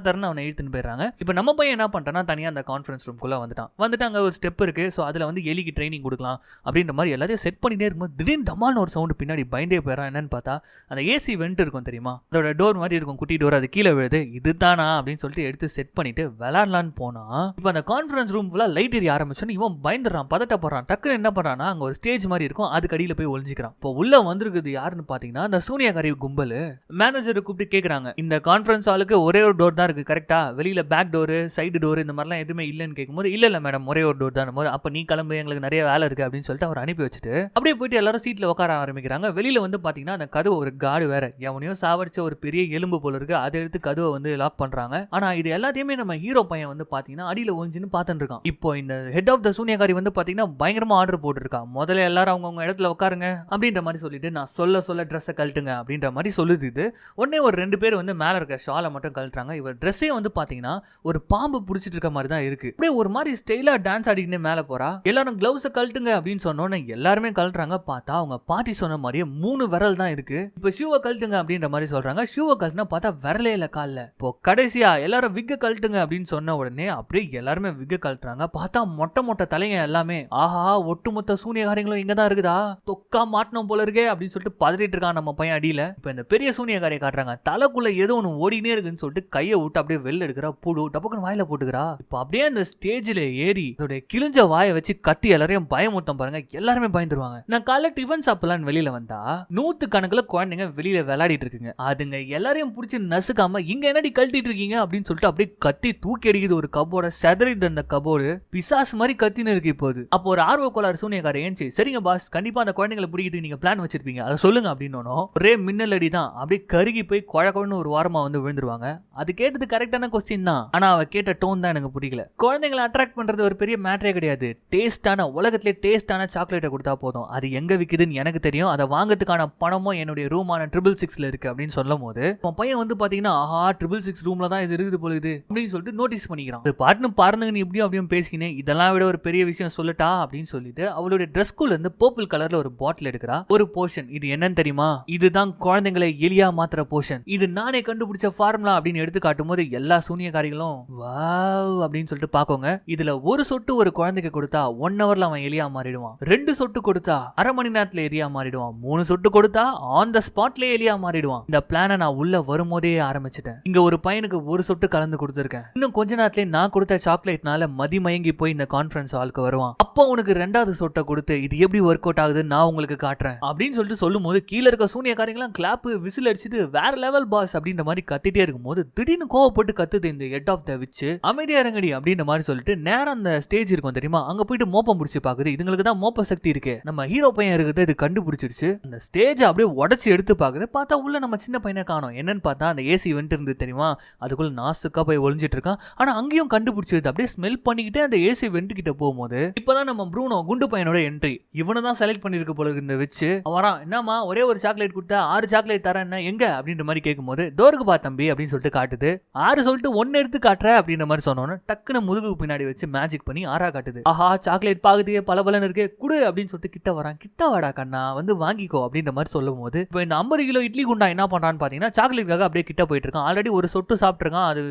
தரன்னு அவனை இழுத்துன்னு போயிடுறாங்க. இப்போ நம்ம பையன் என்ன பண்றான்னா தனியா அந்த கான்ஃபரன்ஸ் ரூம்குள்ள வந்துட்டு அங்க ஒரு ஸ்டெப் இருக்கு. ஸோ அதுல வந்து எலிக்கு ட்ரைனிங் கொடுக்கலாம் அப்படின்ற மாதிரி எல்லாத்தையும் செட் பண்ணிட்டே இருக்கும்போது திடீர்னு தமால்னு ஒரு சவுண்ட் பின்னாடி பயந்தே போயிடறான். என்னன்னு பார்த்தா அந்த ஏசி வெண்ட் இருக்கும் தெரியுமா, அதோட டோர் மாதிரி இருக்கும், குட்டி டோர், அது கீழே விழுது. இதுதானா அப்படின்னு சொல்லிட்டு எடுத்து செட் பண்ணிட்டு விளையாடலான்னு போனா இப்போ அந்த கான்ஃபரன்ஸ் ரூம் ஃபுல்லா லைட் எரிய ஆரம்பிச்சோன்னு இவன் பயந்துடுறான், பதட்டப்படுறான். டக்குன்னு என்ன பண்றான்னா அங்க ஒரு ஸ்டேஜ் மாதிரி இருக்கும், அதுக்கு அடியில போய் ஒளிஞ்சிக்கிறான். இப்போ உள்ள வந்திருக்குது யாருன்னு பாத்தீங்கன்னா அந்த சூனியக்காரி கும்பல். மேனேஜரை கூப்பிட்டு கேட்கறாங்க, இந்த கான்ஃபரன்ஸ் ஹாலுக்கு ஒரே ஒரு டோர் தான் இருக்கு கரெக்டா, வெளியில பேக் டோர் சைடு டோர் இந்த மாதிரிலாம் எதுவுமே இல்லைன்னு கேட்கும்போது, இல்ல மேடம் ஒரே ஒரு டோர் தான். அப்ப நீ கிளம்பு, எங்களுக்கு நிறைய வேலை இருக்கு அப்படின்னு சொல்லிட்டு அவர் அனுப்பி வச்சுட்டு அப்படியே போயிட்டு எல்லாரும் சீட்ல உட்கார ஆரம்பிக்கிறாங்க. வெளியில வந்து பாத்தீங்கன்னா அந்த கதவு ஒரு காடு வேற, எவனையும் சாவடிச்ச ஒரு பெரிய எலும்பு போல இருக்கு, அதை எடுத்து கதவை வந்து லாக் பண்றாங்க. ஆனா இது எல்லாத்தையுமே நம்ம ஹீரோ பையன் வந்து பாத்தீங்கன்னா அடியில ஒளிஞ்சுன்னு பாத்துட்டு இருக்கான். இப்போ இந்த ஹெட் ஆஃப் த சூனியக்காரி வந்து பாத்தீங்கன்னா பயங்கரமா ஆர்டர் போட்டுருக்கா. முதல்ல எல்லாரும் அவங்க இடத்துல உட்காருங்க அப்படின்ற மாதிரி சொல்லிட்டு, நான் சொல்ல ட்ரெஸ்ஸை கழட்டுங்க அப்படின்ற மாதிரி சொல்லுது. இது உடனே ஒரு 2 பேர் வந்து மேல இருக்க ஷாலை மட்டும் கழட்டுறாங்க. இவர் ட்ரெஸ்ஸே வந்து பாத்தீங்கன்னா ஒரு பாம்பு பிடிச்சிட்டு இருக்க மாதிரி தான் இருக்கு. அப்படியே ஒரு மாதிரி ஸ்டைலா டான்ஸ் ஆடிக்கிட்டு மேல போறா. எல்லாரும் கிளவுஸை கழட்டுங்க அப்படின்னு சொன்னோன்னு எல்லாருமே கழட்டுறாங்க. பார்த்தா அவங்க பாட்டி சொன்ன மாதிரியே 3 விரல் தான் இருக்கு. இப்ப ஷூவை கழட்டுங்க அப்படின்ற மாதிரி சொல்றாங்க. ஷூவை கழட்டினா பார்த்தா விரலே இல்ல கால்ல. இப்போ கடைசியா எல்லாரும் விக்க கழட்டுங்க அப்படின்னு சொன்ன உடனே அப்படியே எல்லாருமே விக்க கழட்டுறாங்க. பார்த்தா மொட்டை தலைங்க எல்லாமே, ஆஹா ஒட்டுமொத்த சூனியக்காரங்களும் இங்க தான் இருக்குதா, தொக்கா மாட்டணும் போல இருக்கே அப்படின்னு சொல்லிட்டு பதறிட்டு இருக்கான் நம்ம பையன் அடியில. இப்ப இந்த பெரிய சூனியக்காரியை காட்டுறாங்க. தலைக்குள்ள ஏதோ ஒன்று ஓடினே இருக்குன்னு சொல்லிட்டு கையை விட்டு அப்படியே வெளில எடுக்கிறா. புடு டபக்குன்னு வாயில போட்டுக்கிறா. இப்ப அப்படியே அந்த ஸ்டேஜ்ல ஏறி அதோட கிழிஞ்ச வாயை வச்சு கத்தி எல்லாரையும் பயமுத்தம் பாருங்க. எல்லாருமே பயந்துருவாங்க. நான் காலைல டிஃபன் சாப்பிடலான்னு வெளியில வந்தா 100 கணக்குல குழந்தைங்க வெளியில விளையாடிட்டு இருக்குங்க. அதுங்க எல்லாரையும் பிடிச்சி நசுக்காம இங்க என்னடி கழட்டிட்டு இருக்கீங்க அப்படின்னு சொல்லிட்டு அப்படியே கத்தி தூக்கி அடிக்குது. ஒரு கபோர்ட செதறிது. அந்த கபோர்டு பிசாசு மாதிரி கத்தின்னு இருக்கு இப்போது. அப்போ ஒரு ஆர்வ கோளாறு சூனியக்காரன் ஏன்ச்சு, சரிங்க பாஸ் கண்டிப்பா அந்த குழந்தைங்களை பிடிக்கிட்டு நீங்க பிளான் வச்சிருப்பீங்க, அதை சொல்லுங்க அப்படின்னு ஒரே மின்னல் அடி தான். அப்படியே கருகி போய் குழக்கொன்னு ஒரு வாரமா வந்து விழுந்துருவாங்க. அது கேட்டது கரெக்டான கொஸ்டின் தான், ஆனா அவ கேட்ட டோன் தான் எனக்கு பிடிக்கல. குழந்தைங்களை அட்ராக்ட் பண்றது ஒரு பெரிய மேட்டரே கிடையாது. டேஸ்டான உலகத்திலே டேஸ்டான சாக்லேட்டை கொடுத்தா போதும், அது எங்க விக்குதுன்னு எனக்கு தெரியும், அதை வாங்கறதுக்கான பணமும் என்னுடைய ரூமான 666 இருக்கு அப்படின்னு சொல்லும் போது உன் பையன் வந்து பாத்தீங்கன்னா, ஆஹா 666 ரூம்ல தான் இது இருக்குது போல இது அப்படின்னு சொல்லிட்டு நோட்டீஸ் பண்ணிக்கிறான். அது பாட்டுன்னு பாருங்க நீ இப்படியும் அப்படியும் பேசிக்கினேன், இதெல்லாம் விட ஒரு பெரிய விஷயம் சொல்லட்டா அப்படின்னு சொல்லிட்டு அவளுடைய ட்ரெஸ்குள்ள இருந்து பர்பிள் கலர்ல ஒரு பாட்டில் எடுக்கிறா. ஒரு போஷன், இது என்னன்னு தெரியுமா, இதுதான் குழந்தைங்களை எலியா மாத்திர போஷன், இது நானே கண்டுபிடிச்ச ஃபார்முலா அப்படின்னு எடுத்து காட்டும் போது எல்லா சூனியக்காரிகளும் வாவ் அப்படின்னு சொல்லிட்டு பாக்கோங்க. இதுல ஒரு சொட்டு ஒரு குழந்தைக்கு கொடுத்தா 1 ஹவர்ல அவன் எலியா மாறிடுவான், 2 சொட்டு கொடுத்தா அரை மணி நேரத்துல எலியா மாறிடுவான், 3 சொட்டு கொடுத்தா ஆன் த ஸ்பாட்லயே எலியா மாறிடுவான். இந்த பிளான நான் உள்ள வரும்போதே ஆரம்பிச்சிட்டேன். இங்க ஒரு பையனுக்கு ஒரு சொட்டு கலந்து கொடுத்துருக்கேன், இன்னும் கொஞ்ச நேரத்துல நான் கொடுத்த சாக்லேட்னால மதிமயங்கி போய் இந்த கான்ஃபரன்ஸ் ஹாலுக்கு வருவான், அப்போ உனக்கு 2வது சொட்டை கொடுத்து இது எப்படி ஒர்க் அவுட் ஆகுது நான் உங்களுக்கு காட்டுறேன் அப்படின்னு சொல்லிட்டு சொல்லும் போது கீழே இருக்க சூனியக்காரங்களாம் கிளாப் விசில் அடிச்சுட்டு வேற லெவல் பாஸ் அப்படின்ற மாதிரி கத்திட்டே இருக்கும் போது திடீர்னு கோவப்பட்டு கத்துது இந்த ஹெட் ஆஃப் த விச், அமைதியா இறங்கடி அப்படின்ற மாதிரி சொல்லிட்டு நேரம் அந்த ஸ்டேஜ் இருக்கும் தெரியுமா, அங்க போயிட்டு மோப்பம் முடிச்சு பாக்குது. இதுங்களுக்கு தான் மோப்ப சக்தி இருக்கு, நம்ம ஹீரோ பையன் இருக்குது இது கண்டுபிடிச்சிருச்சு. அந்த ஸ்டேஜ் அப்படியே உடச்சு எடுத்து பாக்குது. பார்த்தா உள்ள நம்ம சின்ன பையனை காணோம். என்னன்னு பார்த்தா அந்த ஏசி வெண்ட் இருந்து தெரியுமா, அதுக்குள்ள நாசுக்கா போய் ஒளிஞ்சிட்டு இருக்கான். ஆனா அங்கேயும் கண்டுபிடிச்சிருது. அப்படியே ஸ்மெல் பண்ணிக்கிட்டே அந்த ஏசி வெண்ட் கிட்ட போகும்போது இப்பதான் நம்ம ப்ரூனோ குண்டு பையனோட என்ட்ரி. இவனை தான் செலக்ட் பண்ணிருக்கு போல இந்த வச்சு வரான். என்னமா ஒரே ஒரு சாக்லேட் கொடுத்தா 6 சாக்லேட் தரேன் எங்க அப்படின்ற மாதிரி கேட்கும்போது டோருக்கு பா தம்பி அப்படின்னு சொல்லிட்டு காட்டுது. 6 சொல்லிட்டு 1 எடுத்து காட்டுற அப்படின்ற மாதிரி சொன்னோன்னு டக்குன்னு முதுகு பின்னாடி வச்சு மேஜிக் பண்ணி 6 காட்டுது. ஆஹா சாக்லேட் பாக்குறதுக்கே பலபலன்னு இருக்கு குடு அப்படின்னு சொல்லிட்டு கிட்ட வரான். கிட்ட வாடா கண்ணா வந்து வாங்கிக்கோ அப்படின்ற மாதிரி சொல்லும் போது இப்போ இந்த 50 கிலோ இட்லி குண்டா என்ன பண்றான்னு பாத்தீங்கன்னா சாக்லேட்டுக்காக அப்படியே கிட்ட போயிட்டு இருக்கான். ஆல்ரெடி ஒரு சொட்டு சாப்பிட்டுருக்கான். அது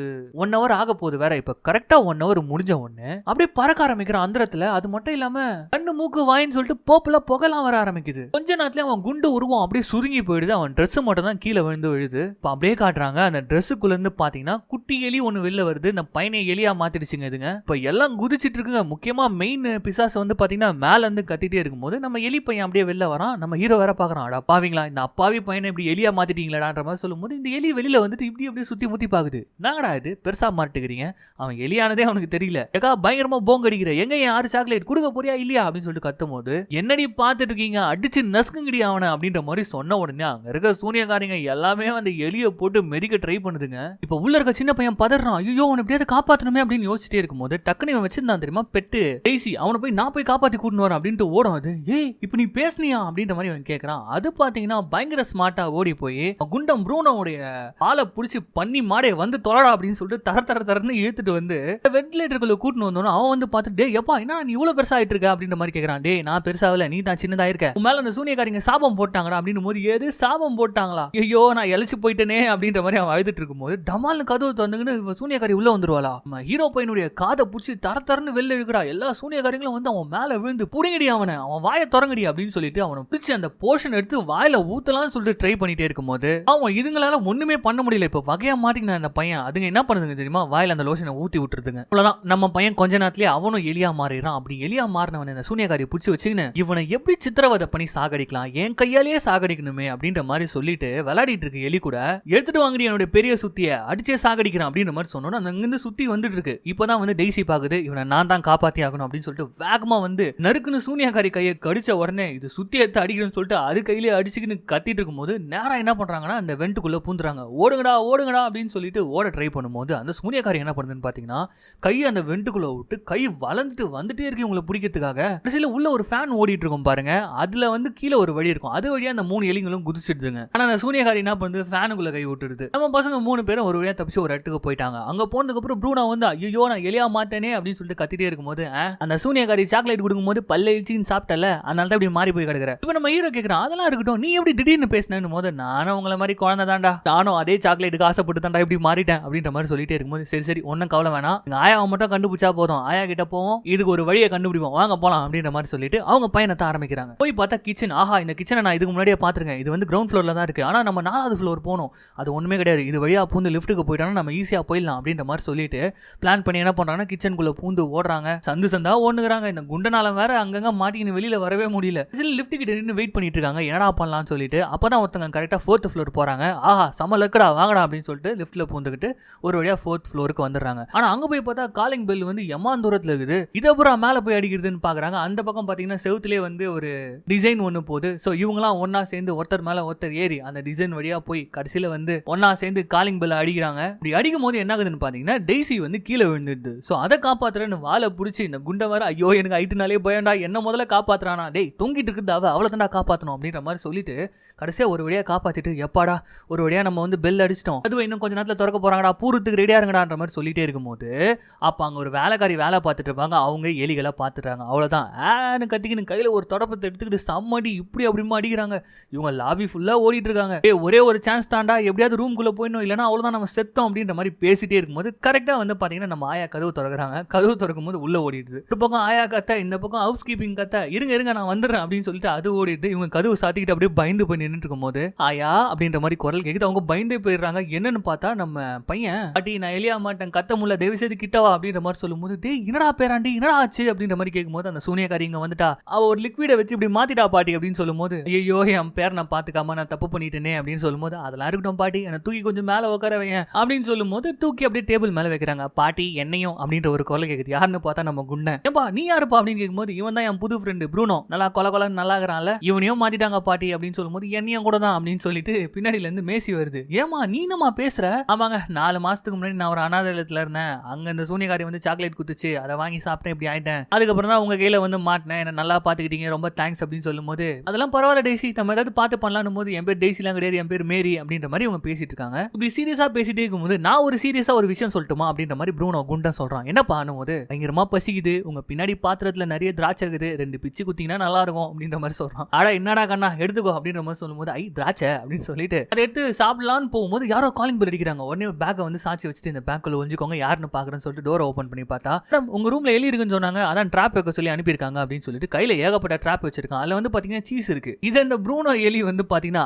1 hour ஆக போகுது வேற. இப்ப கரெக்டா 1 hour முடிஞ்ச உடனே அப்படியே பறக்க ஆரம்பிக்கிற அந்தரத்துல. அது மட்டும் இல்லாம கண்ணு மூக்கு வாயின்னு சொல்லிட்டு போப்புல புகலாம் வர ஆரம்பிக்குது. கொஞ்ச நேரத்துல அவன் குண்டு உருவம் அப்படியே சுருங்கி போயிடுது. அவன் ட்ரெஸ் மட்டும் தான் கீழே விழுந்து விழுது. இப்ப அப்படியே காட்டுறாங்க அந்த ட்ரெஸ்ஸுக்குள்ள இருந்து பாத்தீங்கன்னா குட்டி எலி ஒண்ணு வெளில வருது. இந்த பையனை எலியா மாத்திடுச்சுங்க இதுங்க. இப்ப எல்லாம் குதிச்சிட்டு இருக்குங்க. முக்கியமா மெயின் பிசாசு வந்து பாத்தீங்கன்னா மேல இருந்து கத்திட்டே இருக்கும்போது நம்ம எலி பையன் அப்படியே வெளில வரான். நம்ம ஹீரோ வேற பாக்குறான். அடா பாவீங்களா இந்த அப்பாவி பையனை இப்படி எலியா மாத்திட்டீங்களான்ற மாதிரி சொல்லும்போது இந்த எலி வெளியில வந்துட்டு இப்படி அப்படியே சுத்தி முத்தி பாக்குது. நாங்கடா இது பெருசா மாட்டுக்கிறீங்க. அவன் எலியானதே அவனுக்கு தெரியல. ஏக்கா பயங்கரமா போங்க அடிக்கிற எங்க என் 6 சாக்லேட் கொடுக்க போறியா இல்லையா அப்படின்னு சொல்லிட்டு கத்தும் போது என்னடி பாத்துட்டு இருக்கீங்க அடிச்சு நசுக்குங்கடி அவனை அப்படின்ற மாதிரி சொன்ன உடனே அங்க இருக்க சூனியக்காரங்க எல்லாமே அந்த எலியை போட்டு மெதிக்க ட்ரை பண்ணுதுங்க. இப்ப உள்ள இருக்க சின்ன பையன் பதறான். ஐயோ அவனை எப்படியாவது காப்பாத்தணுமே அப்படின்னு யோசிச்சுட்டே இருக்கும்போது டக்குனு இவன் வச்சிருந்தான் தெரியுமா பெட்டு டெய்சி. அவனை போய் நான் போய் காப்பாத்தி கூட்டிட்டு வரேன் அப்படின்ட்டு ஓடும். அது ஏய் இப்ப நீ பேசுனியா அப்படின்ற மாதிரி அவன் கேட்கறான். அது பாத்தீங்கன்னா பயங்கர ஸ்மார்ட்டா ஓடி போய் குண்டம் ப்ரூனோடைய பாலை புடிச்சு பண்ணி மாடே வந்து தொலைடா அப்படின்னு சொல்லிட்டு தரன்னு இழுத்துட்டு வந்து வென்டிலேட்டருக்குள்ள கூட்டிட்டு வந்தோம். அவன் வந்து பார்த்துட்டு டே எப்பா என்ன நீ இவ்வளவு பெருசா ஆயிட்டு இருக்க அப்படின்ற மாதிரி கேட்கறான். டே நான் பெருசாவில நீ தான் சின்னதா இருக்க. உன் மேல அந்த சூனியக்காரங்க சாபம் போட்டாங்கடா அப்படின்னு போது ஏது சாபம் போட்டாங்களா ஐயோ நான் எழிச்சு போயிட்டேனே அப்படின்ற மாதிரி அவன் அழுதுட்டு இருக்கும்போது டமால்னு கதவு திறந்துன்னு சூனியக்காரி உள்ள வந்துருவாளா. ஹீரோ பையனுடைய காதை புடிச்சு தரன்னு வெளில இழுக்கிறா. எல்லா சூனியக்காரங்களும் வந்து அவன் மேல விழுந்து புடிங்கடி அவன் வாயை திறங்கடி அப்படின்னு சொல்லிட்டு அவனை பிடிச்சி அந்த போர்ஷன் எடுத்து வாயில ஊத்தலாம்னு சொல்லிட்டு ட்ரை பண்ணிட்டே இருக்கும்போது அவன் இதுங்களால ஒண்ணுமே பண்ண முடியல. இப்ப வகையா மாட்டிக்கின அந்த பையன் அதுங்க என்ன பண்ணுதுங்க தெரியுமா வாயில அந்த லோஷனை ஊத்தி விட்டுருதுங்க. அவ்வளவுதான் நம்ம பையன் கொஞ்ச நேரத்திலேயே அவனும் எலியா மாறிடுறான். அப்படி எலியா மாறினவன் இந்த சூனியக்காரி புடிச்சு வச்சுக்கின்னு இவனை எப்படி சித்திரவதை பண்ணி சாகடிக்கலாம் என் கையாலேயே சாகடிக்கணுமே அப்படின்ற மாதிரி சொல்லிட்டு விளையாடிட்டு இருக்கு எலி கூட. எடுத்துட்டு வாங்கடி என்னோட பெரிய சுத்திய அடிச்சே சாகடிக்கிறான் அப்படின்ற மாதிரி சொன்னோம். அந்த அங்கிருந்து சுத்தி வந்துட்டு இருக்கு. இப்பதான் வந்து டெய்சி பாக்குது இவனை நான் தான் காப்பாத்தி ஆகணும் அப்படின்னு சொல்லிட்டு வேகமா வந்து நறுக்குன்னு சூனியக்காரி கையை கடிச்ச உடனே இது சுத்தி எடுத்து அடிக்கணும்னு சொல்லிட்டு அது கையிலே அடிச்சுக்கின்னு கத்திட்டு இருக்கும்போது நேரா என்ன பண்றாங்கன்னா அந்த வெண்ட்டுக்குள்ள பூந்துறாங்க. ஓடுங்கடா அப்படின்னு சொல்லிட்டு ஓட ட்ரை பண்ணும்போது அந்த சூனியக்காரி என்ன பண்ணுதுன்னு பாத்தீங்கன்னா கை அந்த வெண்ட்டுக்குள்ள விட்டு கை வளர்ந்துட்டு வந்துட்டே இருக்கு இவங்களை பிடிக்கிறதுக்காக. கடைசியில உள்ள ஒரு ஃபேன் ஓடிட்டு இருக்கும் பாருங்க. அதுல வந்து கீழே ஒரு வழி இருக்கும். அது வழியா அந்த 3 எலிங்களும் குதிச்சிடுதுங்க. ஆனா அந்த சூனியக்காரி என்ன பண்ணுது ஃபேனுக்குள்ள கை விட்டுடுது. நம்ம பசங்க 3 பேரும் ஒரு வழியா தப்பிச்சு ஒரு இடத்துக்கு போயிட்டாங்க. அங்க போனதுக்கு அப்புறம் ப்ரூனா வந்து ஐயோ நான் எலியா மாட்டேனே அப்படின்னு சொல்லிட்டு கத்திட்டே இருக்கும்போது அந்த சூனியக்காரி சாக்லேட் கொடுக்கும்போது பல்ல இழிச்சின்னு சாப்பிட்டல அதனால தான் இப்படி மாறி போய் கிடக்குற. இப்ப நம்ம ஹீரோ கேட்கறான் அதெல்லாம் இருக்கட்டும் நீ எப்படி திடீர்னு பேசினேன்னு போது நானும் உங்களை மாதிரி குழந்தை தான்டா நானும் அதே சாக்லேட்டுக்கு ஆசைப்பட்டு தான்டா இப்படி மாறிட்டேன் அப்படின்ற மாதிரி சொல்லிட்டே இருக்கும்போது சரி ஒன்னும் கவலை வேணாம் ஆயாவை மட்டும் கண்டுபிடிச்சா போதும் ஆயா கிட்ட போவோம் இதுக்கு ஒரு வழியை கண்டுபிடிப்போம் வாங்க போலாம் அப்படின்ற மாதிரி சொல்லிட்டு அவங்க பயணத்தை ஆரம்பிக்கிறாங்க. போய் பார்த்தா கிச்சன். ஆஹா இந்த கிச்சனை நான் இதுக்கு முன்னாடியே பாத்துருக்கேன். இது வந்து கிரவுண்ட் ஃப்ளோர்ல தான் இருக்கு. ஆனா நம்ம 4வது ஃப்ளோர் போகணும். அது ஒண்ணுமே கிடையாது. இது வழியா பூந்து லிஃப்ட்டுக்கு போயிட்டோம்னா நம்ம ஈஸியா போயிடலாம் அப்படின்ற மாதிரி சொல்லிட்டு பிளான் பண்ணி என்ன பண்றாங்கன்னா கிச்சனுக்குள்ள பூந்து ஓடுறாங்க. சந்தா ஓடுறாங்க. இந்த குண்டனால வேற அங்கங்க மாட்டின்னு வெளியில வரவே முடியல. லிஃப்ட் கிட்ட நின்று வெயிட் பண்ணிட்டு இருக்காங்க என்னடா பண்ணலாம்னு சொல்லிட்டு. அப்பதான் ஒருத்தங்க கரெக்டா 4th ஃப்ளோர் போறாங்க. ஆஹா சம லக்கடா வாங்கடா அப்படின்னு சொல்லிட்டு லிஃப்ட்ல பூந்துக்கிட்டு ஒரு வழியா 4th ஃப்ளோருக்கு வந்துடுறாங்க. ஆனா அங்க போய் பார்த்தா காலிங் பெல் வந்து எம்மான் தூரத்துல இருக்குது. இதை பூரா மேல போய் அடிக்கிறதுன்னு பாக்குறாங்க. அந்த பக்கம் பாத்தீங்கன்னா செவுத்துலேயே வந்து ஒரு டிசைன் ஒண்ணு போகுது. சோ இவங்கலாம் ஒன்னா சேர்ந்து ஒருத்தர் மேல ஒருத்தர் ஏறி அந்த டிசைன் வழியா போய் கடைசியில வந்து ஒன்னா சேர்ந்து காலிங் பெல் அடிக்கிறாங்க. இப்படி அடிக்கும் போது என்ன ஆகுதுன்னு பாத்தீங்கன்னா டெய்சி வந்து கீழே விழுந்துடுது. சோ அதை காப்பாத்துறன்னு வாழை பிடிச்சி இந்த குண்டை வர ஐயோ எனக்கு ஐட்டுனாலே பயண்டா என்ன முதல்ல காப்பாத்துறானா டேய் தொங்கிட்டு இருக்குது அவளை தாண்டா காப்பாத்தணும் அப்படின்ற மாதிரி சொல்லிட்டு கடைசியா ஒரு வழியா காப்பாத்திட்டு எப்பாடா ஒரு வழியா நம்ம வந்து பெல் அடிச்சிட்டோம் அதுவும் இன்னும் கொஞ்ச நேரத்துல திறக்க போறாங்கடா பூரத்துக்கு ரெடியா இருங்கடான்ற மாதிரி சொல்லிட்டே இருக்கும்போது அப்ப அங்க ஒரு வேலைக்காரி வேலை பார்த்துட்டு இருப்பாங்க. அவங்க எலிகளை பார்த்துட்டாங்க. அவ்வளவுதான் ஆன்னு கத்திக்கின்னு கையில ஒரு தொடப்பத்தை எடுத்துக்கிட்டு சம்மடி இப்படி அப்படிமா அடிக்கிறாங்க. இவங்க லாபி ஃபுல்லா ஓடிட்டு இருக்காங்க. ஒரே ஒரு சான்ஸ் தாண்டா எப்படியாவது ரூம்குள்ள போயிடணும் இல்லைன்னா அவ்வளவுதான் நம்ம செத்தோம் அப்படின்ற மாதிரி பேசிட்டே இருக்கும்போது கரெக்டா வந்து பாத்தீங்கன்னா நம்ம ஆயா கதவு திறக்கிறாங்க. கதவு திறக்கும் போது உள்ள ஓடிடுது. ஒரு பக்கம் ஆயா கத்த இந்த பக்கம் ஹவுஸ் கீப்பிங் கத்த இருங்க நான் வந்துடுறேன் அப்படின்னு சொல்லிட்டு அது ஓடிடுது. இவங்க கதவு சாத்திக்கிட்டு அப்படியே பயந்து போய் நின்றுட்டு இருக்கும் போது ஆயா அப்படின்ற மாதிரி குரல் கேக்குது. அவங்க பயந்தே போயிடுறாங்க. என்னன்னு பார்த்தா நம்ம பையன் பாட்டி நான் எலியா மாட்டேன் கத்த முல்ல தயவு செய்து கிட்டவா அப்படின்ற மாதிரி சொல்லும் போது டேய் என்னடா பேராண்டி என்னடா ஆச்சு அப்படின்ற மாதிரி கேட்கும்போது அந்த சூனியக்காரி இங்க வந்துட்டா அவ ஒரு லிக்விட வச்சு இப்படி மாத்திட்டா பாட்டி அப்படின்னு சொல்லும் போது ஐயோ என் பேர் நான் பாத்துக்காம நான் தப்பு பண்ணிட்டேனே அப்படின்னு சொல்லும் போது அதெல்லாம் இருக்கட்டும் பாட்டி என்ன தூக்கி கொஞ்சம் மேல உட்கார வையன் அப்படின்னு சொல்லும் போது தூக்கி அப்படியே டேபிள் மேல வைக்கிறாங்க. பாட்டி என்னையும் அப்படின்ற ஒரு குரல் கேக்குது. யாருன்னு பார்த்தா நம்ம குண்டை. ஏப்பா நீ யாருப்பா அப்படின்னு கேட்கும்போது இவன் தான் என் புது ஃப்ரெண்டு ப்ரூனோ நல்லா கொல நல்லா இருக்கிறான்ல இவனையும் மாத்திட்டாங்க பாட்டி அப்படின்னு சொல்லும் போது என்னையும் கூட தான் அப்படின்னு சொல்லிட்டு பின்னாடில இருந்து மேசி வருது. ஏமா நீ என்னமா பேசுற? ஆமாங்க 4 மாசத்துக்கு முன்னாடி நான் ஒரு அனாதையில இருந்தேன். அங்க இந்த சூனியக்காரி வந்து சாக்லேட் குத்துச்சு அதை வாங்கி சாப்பிட்டேன் இப்படி ஆயிட்டேன். அதுக்கப்புறம் தான் உங்க கையில வந்து மாட்டினேன் என்ன நல்லா பாத்துக்கிட்டீங்க ரொம்ப தேங்க்ஸ் அப்படின்னு சொல்லும் போது அதெல்லாம் பரவாயில்ல டேசி நம்ம ஏதாவது பார்த்து பண்ணலாம்னு போது என் பேர் டெய்ஸிலாம் கிடையாது, என் பேர் மேரி அப்படின்ற மாதிரி இவங்க பேசிட்டு இருக்காங்க. இப்படி சீரியஸா பேசிட்டே இருக்கும்போது நான் ஒரு சீரியஸா ஒரு விஷயம் சொல்லட்டுமா அப்படின்ற மாதிரி ப்ரூனோ குண்டன் சொல்றான். என்னப்பா போது பயங்கரமா பசிக்குது, உங்க பின்னாடி பாத்திரத்துல நிறைய திராட்சை இருக்குது, 2 பிச்சு குத்திங்கன்னா நல்லா இருக்கும் அப்படின்ற மாதிரி சொல்றான். அட என்னடா கண்ணா எடுத்துக்கோ அப்படின்ற மாதிரி சொல்லும்போது ஐ திராட்சை அப்படின்னு சொல்லிட்டு அதை எடுத்து சாப்பிடலான்னு போகும்போது யாரோ காலிங் பெல் அடிக்கிறாங்க. உடனே பேக்கை வந்து சாட்சி வச்சுட்டு இந்த பேக்குள்ள ஒழிஞ்சுக்கோங்க யாருன்னு பாக்குறேன்னு சொல்லிட்டு டோரை ஓபன் பண்ணி பார்த்தா உங்க ரூம்ல எலி இருக்குன்னு சொன்னாங்க, அதான் ட்ராப் வைக்க சொல்லி அனுப்பியிருக்காங்க அப்படின்னு சொல்லிட்டு கையில ஏகப்பட்ட ட்ராப் வச்சிருக்கான். அதுல வந்து பாத்தீங்கன்னா சீஸ் இருக்கு. இது இந்த ப்ரூனோ எலி வந்து பாத்தீங்கன்னா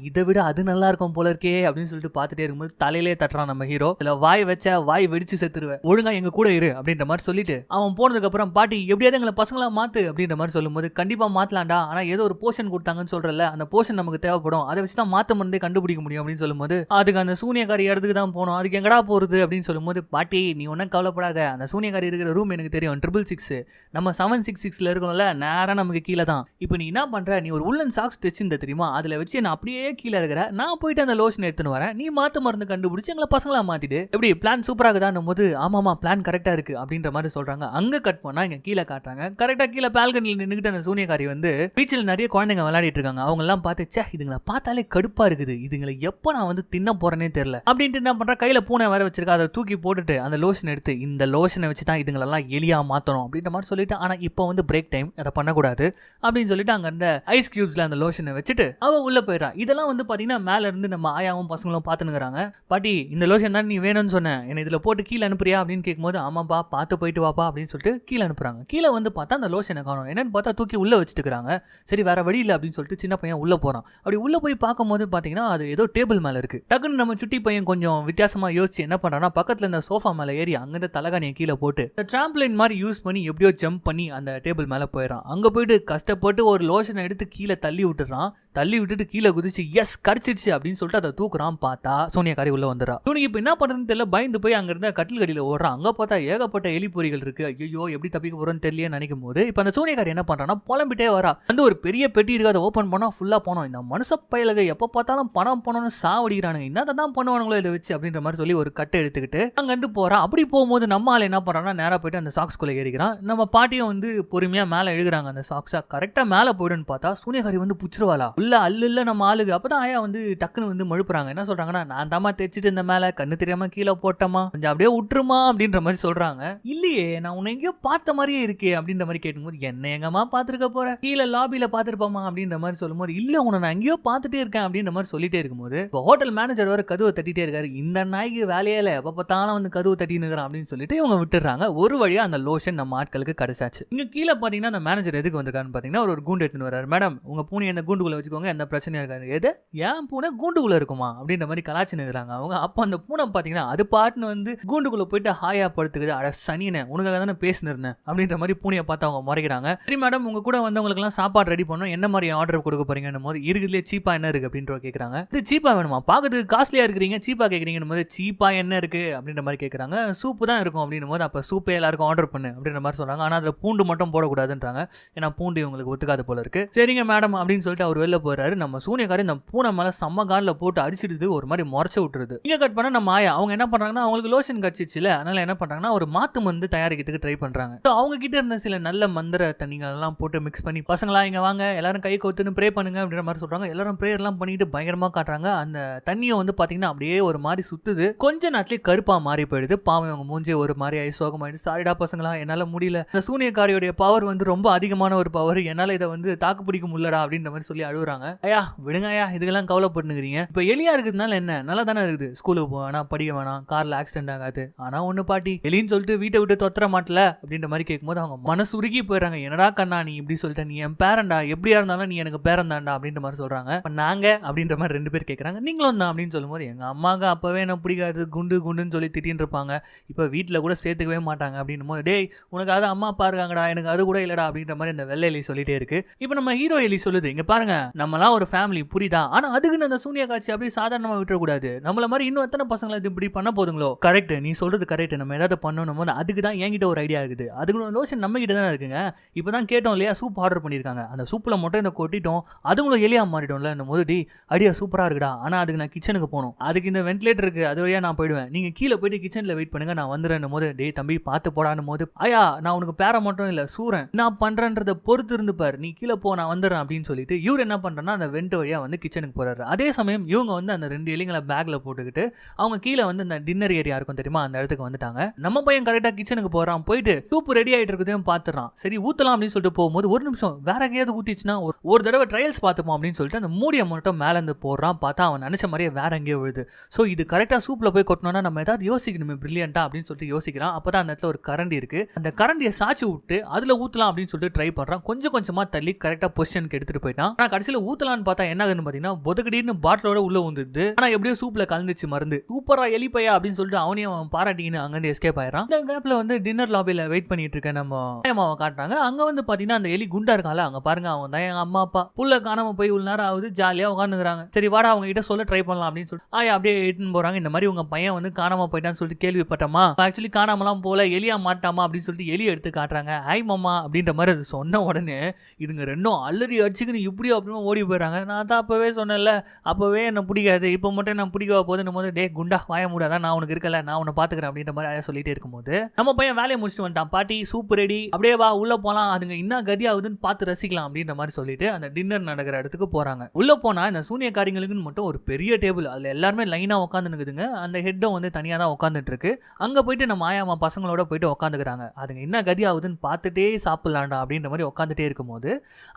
இதை விட அது நல்லா இருக்கும் போல இருக்கே அப்படின்னு சொல்லிட்டு பாத்துட்டே இருக்கும்போது தலையிலே தட்டுறான் நம்ம ஹீரோ. இதுல வாய் வச்ச வாய் வெடிச்சு செத்துருவேன், ஒழுங்கா எங்க கூட இரு அப்படின்ற மாதிரி சொல்லிட்டு அவன் போனதுக்கு அப்புறம் பாட்டி எப்படியாவது எங்களை பசங்களா மாத்து அப்படின்ற மாதிரி சொல்லும்போது கண்டிப்பா மாத்தலாம்டா, ஆனா ஏதோ ஒரு போஷன் கொடுத்தாங்கன்னு சொல்றல, அந்த போஷன் நமக்கு தேவைப்படும், அதை வச்சுதான் மாத்த மருந்தே கண்டுபிடிக்க முடியும் அப்படின்னு சொல்லும்போது அதுக்கு அந்த சூனியக்காரி இடத்துக்கு தான் போனோம், அதுக்கு எங்கடா போறது அப்படின்னு சொல்லும்போது பாட்டி நீ ஒன்னும் கவலைப்படாத, அந்த சூனியக்காரி இருக்கிற ரூம் எனக்கு தெரியும் 666, நம்ம 766ல இருக்கோம்ல, நேரா நமக்கு கீழே தான். இப்போ நீ என்ன பண்ற, நீ ஒரு உள்ளன் சாக்ஸ் தைச்சிருந்த தெரியுமா, அதுல வச்சு நான் அப்படியே கீழே இருக்கிற, நான் போயிட்டு அந்த லோஷன் எடுத்துன்னு வரேன், நீ மாத்து மருந்து கண்டுபிடிச்சு எங்களை பசங்களா மாத்திட்டு எப்படி பிளான் சூப்பரா இருக்குதான்னும் போது ஆமாமா பிளான் கரெக்டா இருக்கு அப்படின்ற மாதிரி சொல்றாங்க. அங்க கட் பண்ணா இங்க கீழே காட்டுறாங்க. கரெக்டா கீழே பால்கனியில் நின்னுகிட்டு அந்த சூனியக்காரி வந்து பீச்சில் நிறைய குழந்தைங்க விளையாடிட்டு இருக்காங்க. அவங்க எல்லாம் பார்த்து சே இதுங்களை பார்த்தாலே கடுப்பா இருக்குது, இதுங்களை எப்போ நான் வந்து தின்ன போறேனே தெரியல அப்படின்ட்டு என்ன பண்றா, கையில பூனை வர வச்சிருக்கா, அதை தூக்கி போட்டுட்டு அந்த லோஷன் எடுத்து இந்த லோஷனை வச்சு தான் இதுங்களெல்லாம் எலியா மாத்தணும் அப்படின்ற மாதிரி சொல்லிட்டு, ஆனா இப்போ வந்து பிரேக் டைம், அதை பண்ணக்கூடாது அப்படின்னு சொல்லிட்டு அங்க அந்த ஐஸ் கியூப்ஸ்ல அந்த லோஷனை வச்சுட்டு அவ உள்ள போயிடா. இதெல்லாம் வந்து பாத்தீங்கன்னா மேல இருந்து நம்ம ஆயாவும் பசங்களும் பாத்துனுக்குறாங்க. பாட்டி இந்த லோஷன் தான் நீ வேணும்னு சொன்ன, என்ன இதுல போட்டு கீழே அனுப்புறியா அப்படின்னு கேட்கும்போது ஆமாப்பா பார்த்து போயிட்டு வாப்பா அப்படின்னு சொல்லிட்டு கீழே அனுப்புறாங்க. கீழே வந்து பார்த்தா அந்த லோஷனை காணும், என்னன்னு பார்த்தா தூக்கி உள்ள வச்சுட்டுக்கிறாங்க. சரி வேற வழி இல்லை அப்படின்னு சொல்லிட்டு சின்ன பையன் உள்ள போறான். அப்படி உள்ள போய் பார்க்கும்போது பாத்தீங்கன்னா அது ஏதோ டேபிள் மேல இருக்கு. டக்குன்னு நம்ம சுட்டி பையன் கொஞ்சம் வித்தியாசமா யோசிச்சு என்ன பண்றான்னா பக்கத்துல இந்த சோஃபா மேல ஏறி அங்கிருந்து தலகாணியை கீழே போட்டு இந்த டிராம்பலைன் மாதிரி யூஸ் பண்ணி எப்படியோ ஜம்ப் பண்ணி அந்த டேபிள் மேல போயிடறான். அங்க போயிட்டு கஷ்டப்பட்டு ஒரு லோஷனை எடுத்து கீழே தள்ளி விட்டுறான். தள்ளி விட்டுட்டு கீழே குதிச்சு எஸ் கடிச்சிடுச்சு அப்படின்னு சொல்லிட்டு அதை தூக்குறான். பார்த்தா சோனியாக்காரி உள்ள வந்துடுறா. இவனுக்கு இப்ப என்ன பண்றதுன்னு தெரியல, பயந்து போய் அங்க இருந்த கட்டில் கடியில ஓடுறான். அங்க பார்த்தா ஏகப்பட்ட எலிப்பொறிகள் இருக்கு. ஐயோ எப்படி தப்பிக்க போறோம்னு தெரியல நினைக்கும் போது இப்ப அந்த சோனியாக்காரி என்ன பண்றான்னா புலம்பிட்டே வரா. வந்து ஒரு பெரிய பெட்டி இருக்கு, அதை ஓபன் பண்ணா ஃபுல்லா பணம். இந்த மனுஷ பயலுக எப்ப பார்த்தாலும் பணம் பணம்னு சாவடிக்கிறானுங்க, என்னதான் பண்ணுவானுங்களோ இதை வச்சு அப்படின்ற மாதிரி சொல்லி ஒரு கட்டை எடுத்துக்கிட்டு அங்க இருந்து போறான். அப்படி போகும்போது நம்ம ஆள் என்ன பண்றான்னா நேரா போயிட்டு அந்த சாக்ஸ்குள்ள ஏறிக்கிறான். நம்ம பாட்டியும் வந்து பொறுமையா மேல எழுதுறாங்க அந்த சாக்ஸா. கரெக்டா மேல போயிடுன்னு பார்த்தா சூனியக்காரி வந்து புச்சிருவாளா உள்ள அல்ல நம்ம ஆளுக்கு. அப்பதான் ஆயா வந்து டக்குன்னு வந்து மழுப்புறாங்க. என்ன சொல்றாங்கன்னா நான் தாமா தைச்சிட்டு இந்த மேல கண்ணு தெரியாம கீழே போட்டமா, கொஞ்சம் அப்படியே விட்டுருமா அப்படின்ற மாதிரி சொல்றாங்க. இல்லையே நான் உன்னை எங்கேயோ பார்த்த மாதிரியே இருக்கே அப்படின்ற மாதிரி கேட்கும்போது என்ன எங்கம்மா பாத்துருக்க போற, கீழே லாபியில பாத்துருப்பாமா அப்படின்ற மாதிரி சொல்லும்போது இல்ல உன்னை நான் எங்கேயோ பார்த்துட்டே இருக்கேன் அப்படின்ற மாதிரி சொல்லிட்டே இருக்கும்போது இப்போ ஹோட்டல் மேனேஜர் வர கதவை தட்டிட்டே இருக்காரு. இந்த நாய்க்கு வேலையே இல்லை, எப்ப பார்த்தாலும் வந்து கதவு தட்டின்னு இருக்கிறான் அப்படின்னு சொல்லிட்டு இவங்க விட்டுறாங்க. ஒரு வழியா அந்த லோஷன் நம்ம ஆட்களுக்கு கிடைச்சாச்சு. இங்க கீழே பாத்தீங்கன்னா அந்த மேனேஜர் எதுக்கு வந்திருக்கான்னு பாத்தீங்கன்னா ஒரு கூண்டு எடுத்துன்னு வர்றாரு. மேடம் உங்க பூனை அந்த கூண்டுக்குள்ள வச்சுக்கோங்க, எந்த பிரச்சனையும் இருக்காது. எது ஏன் பூனை கூண்டுக்குள்ள இருக்குமா அப்படின்ற மாதிரி கலாச்சின்னு இருக்கிறாங்க அவங்க. அப்போ அந்த பூனை பாத்தீங்கன்னா அது பாட்டுன்னு வந்து கூண்டுக்குள்ள போயிட்டு ஹாயா படுத்துக்குது. அட சனினே உனக்காக தானே பேசினிருந்தேன் அப்படின்ற மாதிரி பூனையை பார்த்து அவங்க முறைக்கிறாங்க. சரி மேடம் உங்க கூட வந்தவங்களுக்கு எல்லாம் சாப்பாடு ரெடி பண்ணணும், என்ன மாதிரி ஆர்டர் கொடுக்க போறீங்கன்னு போது இருக்குதுலேயே சீப்பா என்ன இருக்கு அப்படின்ற கேட்கறாங்க. இது சீப்பா வேணுமா, பாக்கிறதுக்கு காஸ்ட்லியா இருக்கிறீங்க சீப்பா கேட்கறீங்கன்னு போது சீப்பா என்ன இருக்கு அப்படின்ற மாதிரி கேட்கறாங்க. சூப்பு தான் இருக்கும் அப்படின்னும் போது அப்ப சூப்பே எல்லாருக்கும் ஆர்டர் பண்ணு அப்படின்ற மாதிரி சொல்றாங்க. ஆனா அதுல பூண்டு மட்டும் போடக்கூடாதுன்றாங்க, ஏன்னா பூண்டு இவங்களுக்கு ஒத்துக்காது போல இருக்கு. சரிங்க மேடம் அப்படின்னு சொல்லிட்டு அவர் வெளில போறாரு. நம்ம சூனியக்காரி இந்த பூனை மேல செம்ம கால்ல போட்டு அடிச்சிடுது, ஒரு மாதிரி முறைச்சு விட்டுருது. இங்க கட் பண்ண நம்ம ஆயா அவங்க என்ன பண்றாங்கன்னா அவங்களுக்கு லோஷன் கட்சிச்சுல, அதனால என்ன பண்றாங்கன்னா ஒரு மாத்து மருந்து தயாரிக்கிறதுக்கு ட்ரை பண்றாங்க. அவங்க கிட்ட இருந்த சில நல்ல மந்திர தண்ணிகள் எல்லாம் போட்டு மிக்ஸ் பண்ணி பசங்களா இங்க வாங்க எல்லாரும் கை கோத்துன்னு ப்ரே பண்ணுங்க அப்படின்ற மாதிரி சொல்றாங்க. எல்லாரும் ப்ரேயர் எல்லாம் பண்ணிட்டு பயங்கரமா காட்டுறாங்க. அந்த தண்ணியை வந்து பாத்தீங்கன்னா அப்படியே ஒரு மாதிரி சுத்துது, கொஞ்ச நேரத்திலே கருப்பா மாறி போயிடுது. பாவம் அவங்க மூஞ்சி ஒரு மாதிரி ஆகி சோகமாயிடுச்சு. சாரிடா பசங்களா என்னால முடியல, இந்த சூனியக்காரியோட பவர் வந்து ரொம்ப அதிகமான ஒரு பவர், என்னால இதை வந்து தாக்கு பிடிக்க முடியலடா அப்படின்ற மாதிரி சொல்லி அழுகுறாங்க. ஐயா விடுங்க ஐயா இதுக்கெல்லாம் கவலைப்பட்டுக்கிறீங்க, இப்ப எலியா இருக்கிறதுனால என்ன நல்லா தானே இருக்குது, ஸ்கூலுக்கு போக வேணாம் படிக்க வேணாம் கார்ல ஆக்சிடென்ட் ஆகாது. ஆனா ஒண்ணு பாட்டி எலின்னு சொல்லிட்டு வீட்டை விட்டு தொத்தர மாட்டல அப்படின்ற மாதிரி கேட்கும்போது அவங்க மனசு உருகி போயிடுறாங்க. என்னடா கண்ணா நீ இப்படி சொல்லிட்ட, நீ என் பேரண்டா, எப்படியா இருந்தாலும் நீ எனக்கு பேரந்தாண்டா அப்படின்ற மாதிரி சொல்றாங்க. நாங்க அப்படின்ற மாதிரி 2 பேர் கேட்கறாங்க. நீங்களும் தான் அப்படின்னு சொல்லும்போது எங்க அம்மாவுக்கு அப்பவே என்ன பிடிக்காது, குண்டு குண்டுன்னு சொல்லி திட்டின்னு இருப்பாங்க, இப்ப வீட்டுல கூட சேர்த்துக்கவே மாட்டாங்க அப்படின்னும் போது டேய் உனக்கு அது அம்மா அப்பா இருக்காங்கடா, எனக்கு அது கூட இல்லடா அப்படின்ற மாதிரி இந்த வெள்ளை எலி சொல்லிட்டே இருக்கு. இப்ப நம்ம ஹீரோ எலி சொல்லுது இங்க பாருங்க நம்மலாம் ஒரு ஃபேமிலி புரியுதா, ஆனா அதுக்குன்னு அந்த சூனிய காட்சி அப்படியே சாதாரணமா விட்டுறக்கூடாது, நம்மள மாதிரி இன்னும் எத்தனை பசங்களை இப்படி பண்ண போதுங்களோ. கரெக்ட் நீ சொல்றது கரெக்ட், நம்ம ஏதாவது பண்ணணும் போது அதுக்கு தான் என்கிட்ட ஒரு ஐடியா இருக்குது, அதுக்கு லோஷன் நம்ம கிட்ட தானே இருக்குங்க, இப்பதான் கேட்டோம் இல்லையா சூப் ஆர்டர் பண்ணிருக்காங்க, அந்த சூப்ல மட்டும் இந்த கொட்டிட்டோம் அதுங்களும் எலியா மாறிட்டோம்ல போது டி ஐடியா சூப்பரா இருக்குடா, ஆனா அதுக்கு நான் கிச்சனுக்கு போகணும், அதுக்கு இந்த வென்டிலேட்டர் இருக்கு அது வழியா நான் போயிடுவேன், நீங்க கீழே போயிட்டு கிச்சன்ல வெயிட் பண்ணுங்க நான் வந்துடுறேன் போது டே தம்பி பார்த்து போடானும் போது ஐயா நான் உனக்கு பேர மட்டும் இல்ல சூரன் நான் பண்றேன்றத பொறுத்து இருந்து பாரு, நீ கீழே போ நான் வந்துடுறேன் அப்படின்னு சொல்லிட்டு இவர் என்ன பண்றேன்னா அந்த வெண்ட் வழியா வந்து கிச்சனுக்கு போறாரு. அதே சமயம் இவங்க வந்து அந்த 2 எலிங்களை பேக்ல போட்டுக்கிட்டு அவங்க கீழே வந்து அந்த டின்னர் ஏரியா இருக்கும் தெரியுமா, அந்த இடத்துக்கு வந்துட்டாங்க. நம்ம பையன் கரெக்டா கிச்சனுக்கு போறான். போயிட்டு சூப் ரெடி ஆயிட்டு இருக்கதையும் பாத்துறான். சரி ஊத்தலாம் அப்படின்னு சொல்லிட்டு போகும்போது ஒரு நிமிஷம் வேற எங்கேயாவது ஊத்திச்சுன்னா ஒரு தடவை ட்ரையல்ஸ் பார்த்துப்போம் அப்படின்னு சொல்லிட்டு அந்த மூடியை மட்டும் மேல இருந்து போடுறான். பார்த்தா அவன் நினைச்ச மாதிரியே வேற எங்கேயோ விழுது. ஸோ இது கரெக்டா சூப்ல போய் கொட்டணும்னா நம்ம ஏதாவது யோசிக்கணுமே பிரில்லியண்டா அப்படின்னு சொல்லிட்டு யோசிக்கிறான். அப்பதான் அந்த இடத்துல ஒரு கரண்டி இருக்கு. அந்த கரண்டியை சாச்சி விட்டு அதுல ஊத்தலாம் அப்படின்னு சொல்லிட்டு ட்ரை பண்றான். கொஞ்சம் கொஞ்சமா தள்ளி கரெக்டா பொசிஷனுக்கு எடுத்துட்டு போயிட்டான். ஆனா கடைசியில ஊத்தலான்னு பார்த்தா என்ன ஆகுதுன்னு பாத்தீங்கன்னா பொதகடின்னு பாட்டிலோட உள்ள வந்துருது. ஆனா எப்படியோ சூப்ல கலந்துச்சு மருந்து. சூப்பரா எலிப்பையா அப்படின்னு சொல்லிட்டு அவனையும் பாராட்டின்னு அங்கிருந்து எஸ்கேப் ஆயிடுறான். இந்த கேப்ல வந்து டின்னர் லாபில வெயிட் பண்ணிட்டு இருக்க நம்ம அம்மாவை காட்டுறாங்க. அங்க வந்து பாத்தீங்கன்னா அந்த எலி குண்டா இருக்கான்ல, அங்க பாருங்க அவன் தான் எங்க அம்மா அப்பா. புள்ள காணாம போய் உள்ள நேரம் ஆகுது, ஜாலியா உட்காந்துக்கிறாங்க. சரி வாடா அவங்க கிட்ட சொல்ல ட்ரை பண்ணலாம் அப்படின்னு சொல்லிட்டு ஆயா அப்படியே எடுத்துன்னு போறாங்க. இந்த மாதிரி உங்க பையன் வந்து காணாம போயிட்டான்னு சொல்லிட்டு கேள்விப்பட்டமா, ஆக்சுவலி காணாமலாம் போல எலியா மாட்டாமா அப்படின்னு சொல்லிட்டு எலி எடுத்து காட்டுறாங்க. ஹாய் மாமா அப்படின்ற மாதிரி அது சொன்ன உடனே இதுங்க ரெண்டும் அல்லறி அடிச்சுக்கின்னு இப்படி அப்படின்னு ஓடி போயிடுறாங்க. நான் தான் அப்பவே சொன்னேன்ல, அப்பவே என்ன பிடிக்காது, இப்போ மட்டும் என்ன பிடிக்க போதுன்னு போது டே குண்டா வாய மூடாதான், நான் உனக்கு இருக்கல, நான் உன்னை பாத்துக்கிறேன் அப்படின்ற மாதிரி ஆயா சொல்லிட்டே இருக்கும்போது நம்ம பையன் வேலையை முடிச்சுட்டு வந்துட்டான். பாட்டி சூப் ரெடி, அப்படியே வா உள்ள போலாம், அதுங்க என்ன கதி ஆகுதுன்னு பார்த்து ரசிக்கலாம் அப்படின்ற மாதிரி சொல்லிட்டு அந்த டின்னர் நடக்கிற இடத்துக்கு போறாங்க. உள்ள போனா இந்த சூனியக்காரிகளுக்குன்னு மட்டும் ஒரு பெரிய டேபிள், அதுல எல்லாருமே லைனா உட்காந்துருக்குதுங்க. அந்த ஹெட்டும் வந்து தனியா தான் உட்காந்துட்டு இருக்கு. அங்க போயிட்டு நம்ம ஆயாமா பசங்களோட போயிட்டு உட்காந்துக்கிறாங்க. அதுங்க என்ன கதி ஆகுதுன்னு பார்த்துட்டே சாப்பிடலாண்டா அப்படின்ற மாதிரி உட்காந்துட்டே இருக்கும்போது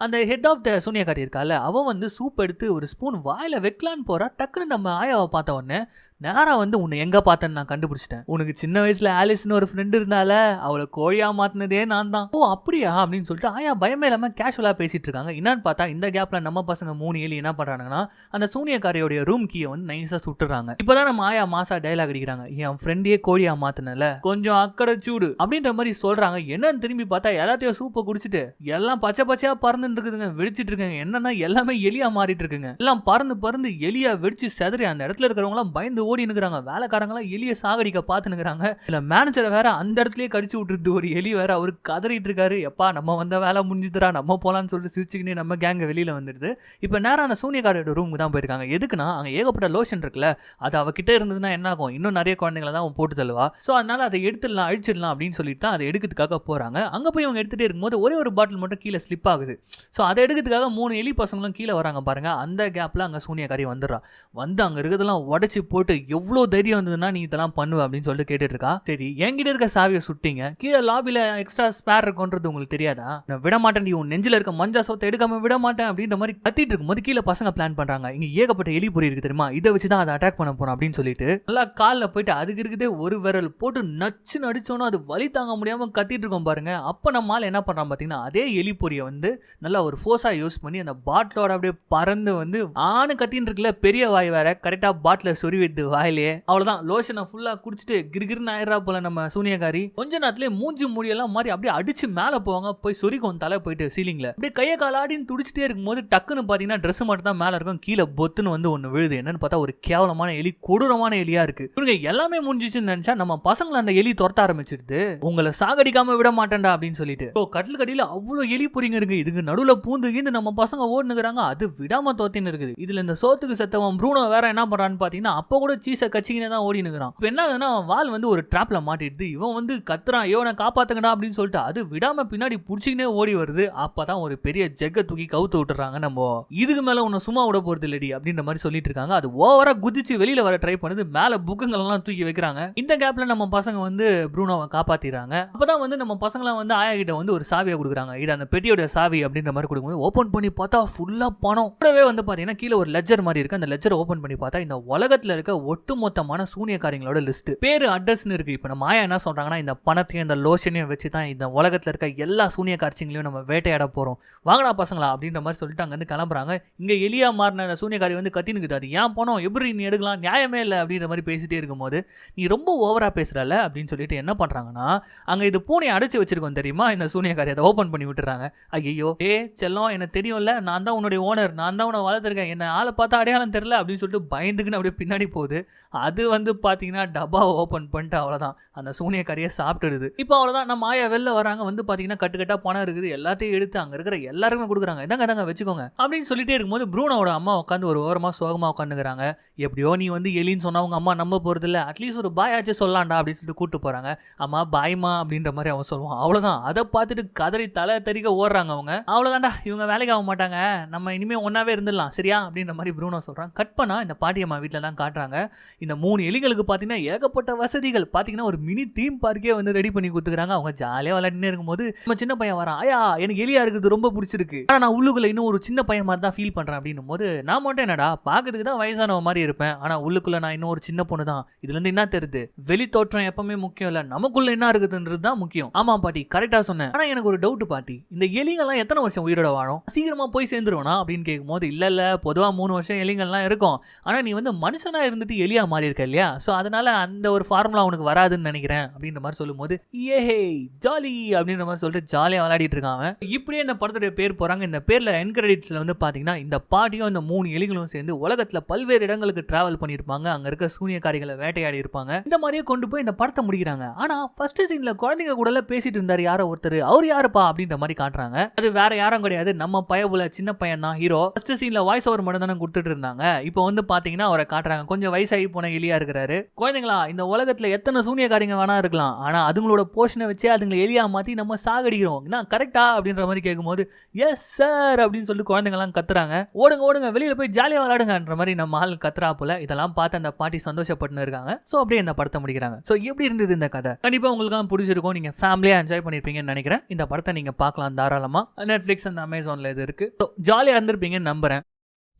அந்த ஹெட் ஆஃப் த சூனியக்காரி இருக்கால, அவன் வந்து சூப் எடுத்து ஒரு ஸ்பூன் வாயில வைக்கலான்னு போறா. டக்குன்னு நம்ம ஆயாவை பார்த்த உடனே நேரா வந்து உன்னை எங்க பார்த்தேன்னு நான் கண்டுபிடிச்சிட்டேன். உனக்கு சின்ன வயசுல ஆலிஸ்னு ஒரு ஃப்ரெண்ட் இருந்தால, அவளை கோழியா மாத்தினதே நான் தான். ஓ அப்படியா அப்படின்னு சொல்லிட்டு ஆயா பயமே இல்லாம கேஷுவலா பேசிட்டு இருக்காங்க. என்னன்னு பார்த்தா இந்த கேப்ல நம்ம பசங்க 3 ஏலி என்ன பண்றாங்கன்னா அந்த சூனியக்காரியோட ரூம் கீயை வந்து நைஸா சுட்டுறாங்க. இப்பதான் நம்ம ஆயா மாசா டைலாக் அடிக்கிறாங்க, என் ஃப்ரெண்டே கோழியா மாத்தினல கொஞ்சம் அக்கறை சூடு அப்படின்ற மாதிரி சொல்றாங்க. என்னன்னு திரும்பி பார்த்தா எல்லாத்தையும் சூப்பை குடிச்சிட்டு எல்லாம் பச்சை பச்சையா பறந்துட்டு இருக்குதுங்க, வெடிச்சிட்டு இருக்காங்க. என்னன்னா எல்லாமே எலியா மாறிட்டு இருக்குங்க. எல்லாம் பறந்து எலியா வெடிச்சு செதறி அந்த இடத்துல இருக்கிறவங்க எல்லாம் பயந்து ஓடி நிக்கிறாங்க. வேலைக்காரங்களா எலிய சாகடிக்க பார்த்து நிக்கிறாங்க. இல்ல மேனேஜர் வேற அந்த இடத்துலயே கடிச்சு விட்டுருது ஒரு எலி வேற. அவரு கதறிட்டு இருக்காரு, எப்பா நம்ம வந்த வேலை முடிஞ்சுதுரா நம்ம போலான்னு சொல்லிட்டு சிரிச்சுக்கினே நம்ம கேங்க வெளியில வந்துடுது. இப்ப நேரம் அந்த சூனியக்காரோட ரூமுக்கு தான் போயிருக்காங்க. எதுக்குன்னா அங்க ஏகப்பட்ட லோஷன் இருக்குல்ல, அது அவகிட்ட இருந்ததுன்னா என்ன ஆகும், இன்னும் நிறைய குழந்தைங்களை தான் அவன் போட்டு தள்ளுவா. சோ அதனால அதை எடுத்துடலாம் அழிச்சிடலாம் அப்படின்னு சொல்லிட்டு அதை எடுக்கிறதுக்காக போறாங்க. அங்க போய் அவங்க எடுத்துட்டே இருக்கும்போது ஒரே ஒரு பாட்டில் மட்டும் கீழே ஸ்லிப் ஆகுது. சோ அதை எடுக்கிறதுக்காக 3 எலி பசங்களும் கீழே வராங்க பாருங்க. அந்த கேப்ல அங்க சூனியக்காரி வந்துடுறா. வந்து அங்க இருக்கிறதெல்லாம் உடைச்சு போட்டு எவ்வளோ தைரியம் வந்ததுன்னா நீ இதெல்லாம் பண்ணுவ அப்படின்னு சொல்லிட்டு கேட்டுட்டு இருக்கா. சரி என்கிட்ட இருக்க சாவியை சுட்டிங்க, கீழே லாபில எக்ஸ்ட்ரா ஸ்பேர் இருக்குன்றது உங்களுக்கு தெரியாதா, நான் விட மாட்டேன், நீ உன் நெஞ்சில இருக்க மஞ்சா சொத்தை எடுக்காம விட மாட்டேன் அப்படின்ற மாதிரி கத்திட்டு இருக்கும்போது கீழே பசங்க பிளான் பண்றாங்க. இங்க ஏகப்பட்ட எலி பொறி இருக்கு தெரியுமா, இதை வச்சுதான் அதை அட்டாக் பண்ண போறோம் அப்படின்னு சொல்லிட்டு நல்லா காலில் போயிட்டு அதுக்கு இருக்குதே ஒரு விரல் போட்டு நச்சு நடிச்சோன்னா அது வலி தாங்க முடியாம கத்திட்டு இருக்கோம் பாருங்க. அப்ப நம்ம ஆள் என்ன பண்றான் பாத்தீங்கன்னா அதே எலி பொறியை வந்து நல்லா ஒரு ஃபோர்ஸா யூஸ் பண்ணி அந்த பாட்டிலோட அப்படியே பறந்து வந்து ஆணு கத்தின்னு இருக்குல்ல, பெரிய வாய் வேற, கரெக்டா பாட்டில சொறி விட்டு வாயிலே அவ்வளவுதான் லோஷனை ஃபுல்லா குடிச்சிட்டு கிரிகிர்னு ஆயிரா போல நம்ம சூனியக்காரி. கொஞ்ச நேரத்திலே மூஞ்சி முடியெல்லாம் மாதிரி அப்படியே அடிச்சு மேல போவாங்க, போய் சொரிக்கும் தலை போயிட்டு சீலிங்ல அப்படியே கைய காலாடின்னு துடிச்சிட்டே இருக்கும்போது டக்குன்னு பாத்தீங்கன்னா ட்ரெஸ் மட்டும் தான் மேல இருக்கும், கீழே பொத்துன்னு வந்து ஒண்ணு விழுது. என்னன்னு பார்த்தா ஒரு கேவலமான எலி, கொடூரமான எலியா இருக்கு. இவங்க எல்லாமே முடிஞ்சிச்சுன்னு நினைச்சா நம்ம பசங்களை அந்த எலி துரத்த ஆரம்பிச்சிருது. உங்களை சாகடிக்காம விட மாட்டேன்டா அப்படின்னு சொல்லிட்டு கட்டில் கடியில அவ்வளவு எலி பொறிங்க இருக்கு. இதுக்கு நடுவுல பூந்து கீந்து நம்ம பசங்க ஓடுனுக்குறாங்க, அது விடாம தோத்தின்னு இருக்குது. இதுல இந்த சோத்துக்கு செத்தவன் ப்ரூனோ வேற என்ன பண்றான்னு பாத்தீங்கன்னா அப்ப கூட சீச கச்சிக்கினே தான் ஓடி நிக்கிறான். இப்ப என்ன ஆகுதுன்னா வால் வந்து ஒரு ட்ராப்ல மாட்டிடுது. இவன் வந்து கத்துறான், இவனை காப்பாத்துங்கடா அப்படின்னு சொல்லிட்டு அது விடாம பின்னாடி புடிச்சிக்கினே ஓடி வருது. அப்பதான் ஒரு பெரிய ஜெக்க தூக்கி கவுத்து விட்டுறாங்க. நம்ம இதுக்கு மேல உன்னை சும்மா விட போறது இல்லடி அப்படின்ற மாதிரி சொல்லிட்டு இருக்காங்க. அது ஓவரா குதிச்சு வெளியில வர ட்ரை பண்ணுது, மேல புக்குங்கள் எல்லாம் தூக்கி வைக்கிறாங்க. இந்த கேப்ல நம்ம பசங்க வந்து ப்ரூனோவை காப்பாத்திடுறாங்க. அப்பதான் வந்து நம்ம பசங்களாம் வந்து ஆயா கிட்ட வந்து ஒரு சாவியை கொடுக்குறாங்க. இது அந்த பெட்டியோட சாவி அப்படின்ற மாதிரி கொடுக்கும்போது ஓபன் பண்ணி பார்த்தா ஃபுல்லா பணம். கூடவே வந்து பாத்தீங்கன்னா கீழே ஒரு லெஜர் மாதிரி இருக்கு. அந்த லெஜர் ஓபன் பண்ணி பார்த்தா இந்த உலகத்துல இருக்க ஒட்டுமொத்தமான சூனியக்காரங்களோட லிஸ்ட், பேரு அட்ரஸ்னு இருக்கு. இப்ப நம்ம ஆயா என்ன சொல்றாங்கன்னா இந்த பணத்தையும் இந்த லோஷனையும் வச்சு தான் இந்த உலகத்துல இருக்க எல்லா சூனியக்காரச்சிங்களையும் நம்ம வேட்டையாட போறோம், வாங்கடா பசங்களா அப்படின்ற மாதிரி சொல்லிட்டு அங்க இருந்து கிளம்புறாங்க. இங்க எலியா மாறின சூனியக்காரி வந்து கத்தினுக்குது, அது ஏன் பணம் எப்படி நீ எடுக்கலாம், நியாயமே இல்லை அப்படின்ற மாதிரி பேசிட்டே இருக்கும்போது நீ ரொம்ப ஓவரா பேசுறல அப்படின்னு சொல்லிட்டு என்ன பண்றாங்கன்னா அங்க இது பூனையை அடைச்சு வச்சிருக்கோம் தெரியுமா இந்த சூனியக்காரி, அதை ஓபன் பண்ணி விட்டுறாங்க. ஐயோ ஏ செல்லம் எனக்கு தெரியும்ல, நான் தான் உன்னுடைய ஓனர், நான் தான் உன்னை வளர்த்துருக்கேன், என்ன ஆளை பார்த்தா அடையாளம் தெரியல அப்படின்னு சொல்லிட்டு பயந்துக்குன்னு அப்படியே பின்னாடி போகுது. போகுது. அது வந்து பார்த்தீங்கன்னா டப்பாவை ஓப்பன் பண்ணிட்டு அவ்வளோதான் அந்த சூனியக்காரியை சாப்பிட்டுடுது. இப்போ அவ்வளோதான் நம்ம ஆயா வெளில வராங்க. வந்து பார்த்தீங்கன்னா கட்டுக்கட்டா பணம் இருக்குது. எல்லாத்தையும் எடுத்து அங்கே இருக்கிற எல்லாருக்குமே கொடுக்குறாங்க. இந்தாங்க இந்தாங்க வச்சுக்கோங்க அப்படின்னு சொல்லிட்டே இருக்கும்போது ப்ரூனோட அம்மா உட்காந்து ஒரு ஓரமாக சோகமாக உட்காந்துக்கிறாங்க. எப்படியோ நீ வந்து எலின்னு சொன்னா அவங்க அம்மா நம்ப போகிறது இல்லை, அட்லீஸ்ட் ஒரு பாய் ஆச்சு சொல்லலாம்டா அப்படின்னு சொல்லிட்டு கூப்பிட்டு போகிறாங்க. அம்மா பாய்மா அப்படின்ற மாதிரி அவன் சொல்லுவான். அவ்வளோதான் அதை பார்த்துட்டு கதறி தலை தெறிக்க ஓடுறாங்க அவங்க. அவ்வளோதான்டா இவங்க வேலைக்கு ஆக மாட்டாங்க, நம்ம இனிமேல் ஒன்றாவே இருந்துடலாம் சரியா அப்படின்ற மாதிரி ப்ரூனோ சொல்கிறான். கட் பண்ணா இந்த பாட்டியம்மா வீட்டில் தான் காட்டுறாங்க. இந்த 3 எலிகளுக்கு பார்த்தீங்கன்னா ஏகப்பட்ட வசதிகள், பார்த்தீங்கன்னா ஒரு மினி தீம் பார்க்கே வந்து ரெடி பண்ணி கொடுத்துக்கிறாங்க. அவங்க ஜாலியாக விளையாடினே இருக்கும்போது நம்ம சின்ன பையன் வரான். ஆயா எனக்கு எலியா இருக்குது ரொம்ப பிடிச்சிருக்கு, ஆனால் நான் உள்ளுக்குள்ள இன்னும் ஒரு சின்ன பையன் மாதிரி தான் ஃபீல் பண்ணுறேன் அப்படின்னும் போது, நான் மட்டும் என்னடா பார்க்கறதுக்கு தான் வயசானவ மாதிரி இருப்பேன், ஆனால் உள்ளுக்குள்ள நான் இன்னும் ஒரு சின்ன பொண்ணு தான். இதுலேருந்து என்ன தெரியுது, வெளி தோற்றம் எப்பவுமே முக்கியம் இல்லை, நமக்குள்ள என்ன இருக்குதுன்றது தான் முக்கியம். ஆமா பாட்டி கரெக்டாக சொன்னேன். ஆனால் எனக்கு ஒரு டவுட் பாட்டி, இந்த எலிங்கெல்லாம் எத்தனை வருஷம் உயிரோட வாழும், சீக்கிரமா போய் சேர்ந்துருவனா அப்படின்னு கேட்கும்போது, இல்லை பொதுவாக 3 வருஷம் எலிங்கள்லாம் இருக்கும், ஆனால் நீ வந்து மனுஷனா இருந்துட்டு எலியா மாறி இருக்க இல்லையா, ஸோ அதனால அந்த ஒரு ஃபார்முலா உனக்கு வராதுன்னு நினைக்கிறேன் அப்படின்ற மாதிரி சொல்லும்போது, ஏஹே ஜாலி அப்படின்ற மாதிரி சொல்லிட்டு ஜாலியாக விளையாடிட்டு இருக்காங்க. இப்படியே இந்த படத்துடைய பேர் போறாங்க. இந்த பேர்ல என் கிரெடிட்ஸ்ல வந்து பாத்தீங்கன்னா இந்த பாட்டியும் இந்த 3 எலிகளும் சேர்ந்து உலகத்துல பல்வேறு இடங்களுக்கு டிராவல் பண்ணியிருப்பாங்க. அங்க இருக்க சூனியக்காரிகளை வேட்டையாடி இருப்பாங்க. இந்த மாதிரியே கொண்டு போய் இந்த படத்தை முடிக்கிறாங்க. ஆனா ஃபர்ஸ்ட் சீன்ல குழந்தைங்க கூட பேசிட்டு இருந்தாரு யாரோ ஒருத்தர், அவர் யாருப்பா அப்படின்ற மாதிரி காட்டுறாங்க. அது வேற யாரும் கிடையாது, நம்ம பயபுல சின்ன பையன் தான் ஹீரோ. ஃபர்ஸ்ட் சீன்ல வாய்ஸ் ஓவர் மட்டும் தானே கொடுத்துட்டு இருந்தாங்க. இப்போ வந்து பாத்தீங்கன்னா அவரை காட்டுறாங்க, கொஞ்சம் வயசாகி போன எலியா இருக்கிறாரு. குழந்தைங்களா இந்த உலகத்துல எத்தனை சூனியக்காரிங்க வேணா இருக்கலாம், ஆனா அதுங்களோட போஷனை வச்சு அதுங்களை எலியா மாத்தி நம்ம சாகடிக்கிறோம், கரெக்டா அப்படின்ற மாதிரி கேட்கும்போது, எஸ் சார் அப்படின்னு சொல்லிட்டு குழந்தைங்கலாம் கத்துறாங்க. ஓடுங்க ஓடுங்க வெளியில போய் ஜாலியாக விளையாடுங்கன்ற மாதிரி நம்ம ஆள் கத்துறா போல. இதெல்லாம் பார்த்து அந்த பாட்டி சந்தோஷப்பட்டு இருக்காங்க. ஸோ அப்படியே இந்த படத்தை முடிக்கிறாங்க. ஸோ எப்படி இருந்தது இந்த கதை? கண்டிப்பாக உங்களுக்கு பிடிச்சிருக்கும், நீங்க ஃபேமிலியாக என்ஜாய் பண்ணிருப்பீங்கன்னு நினைக்கிறேன். இந்த படத்தை நீங்க பார்க்கலாம் தாராளமா. நெட்ஃபிளிக்ஸ் அண்ட் அமேசான்ல இது இருக்கு. ஸோ ஜாலியாக இருந்திருப்பீங்கன்னு நம்புறேன்.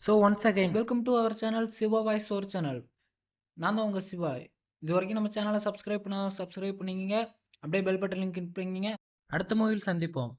So once again welcome to our channel Siva voice ஓர் சேனல். நான் தான் உங்கள் சிவா. இது வரைக்கும் நம்ம சேனலை சப்ஸ்கிரைப் பண்ணிக்கிங்க. அப்படியே பெல் பட்டன் லிங்க் கிளிக் பண்ணிக்கிங்க. அடுத்த மூவியில் சந்திப்போம்.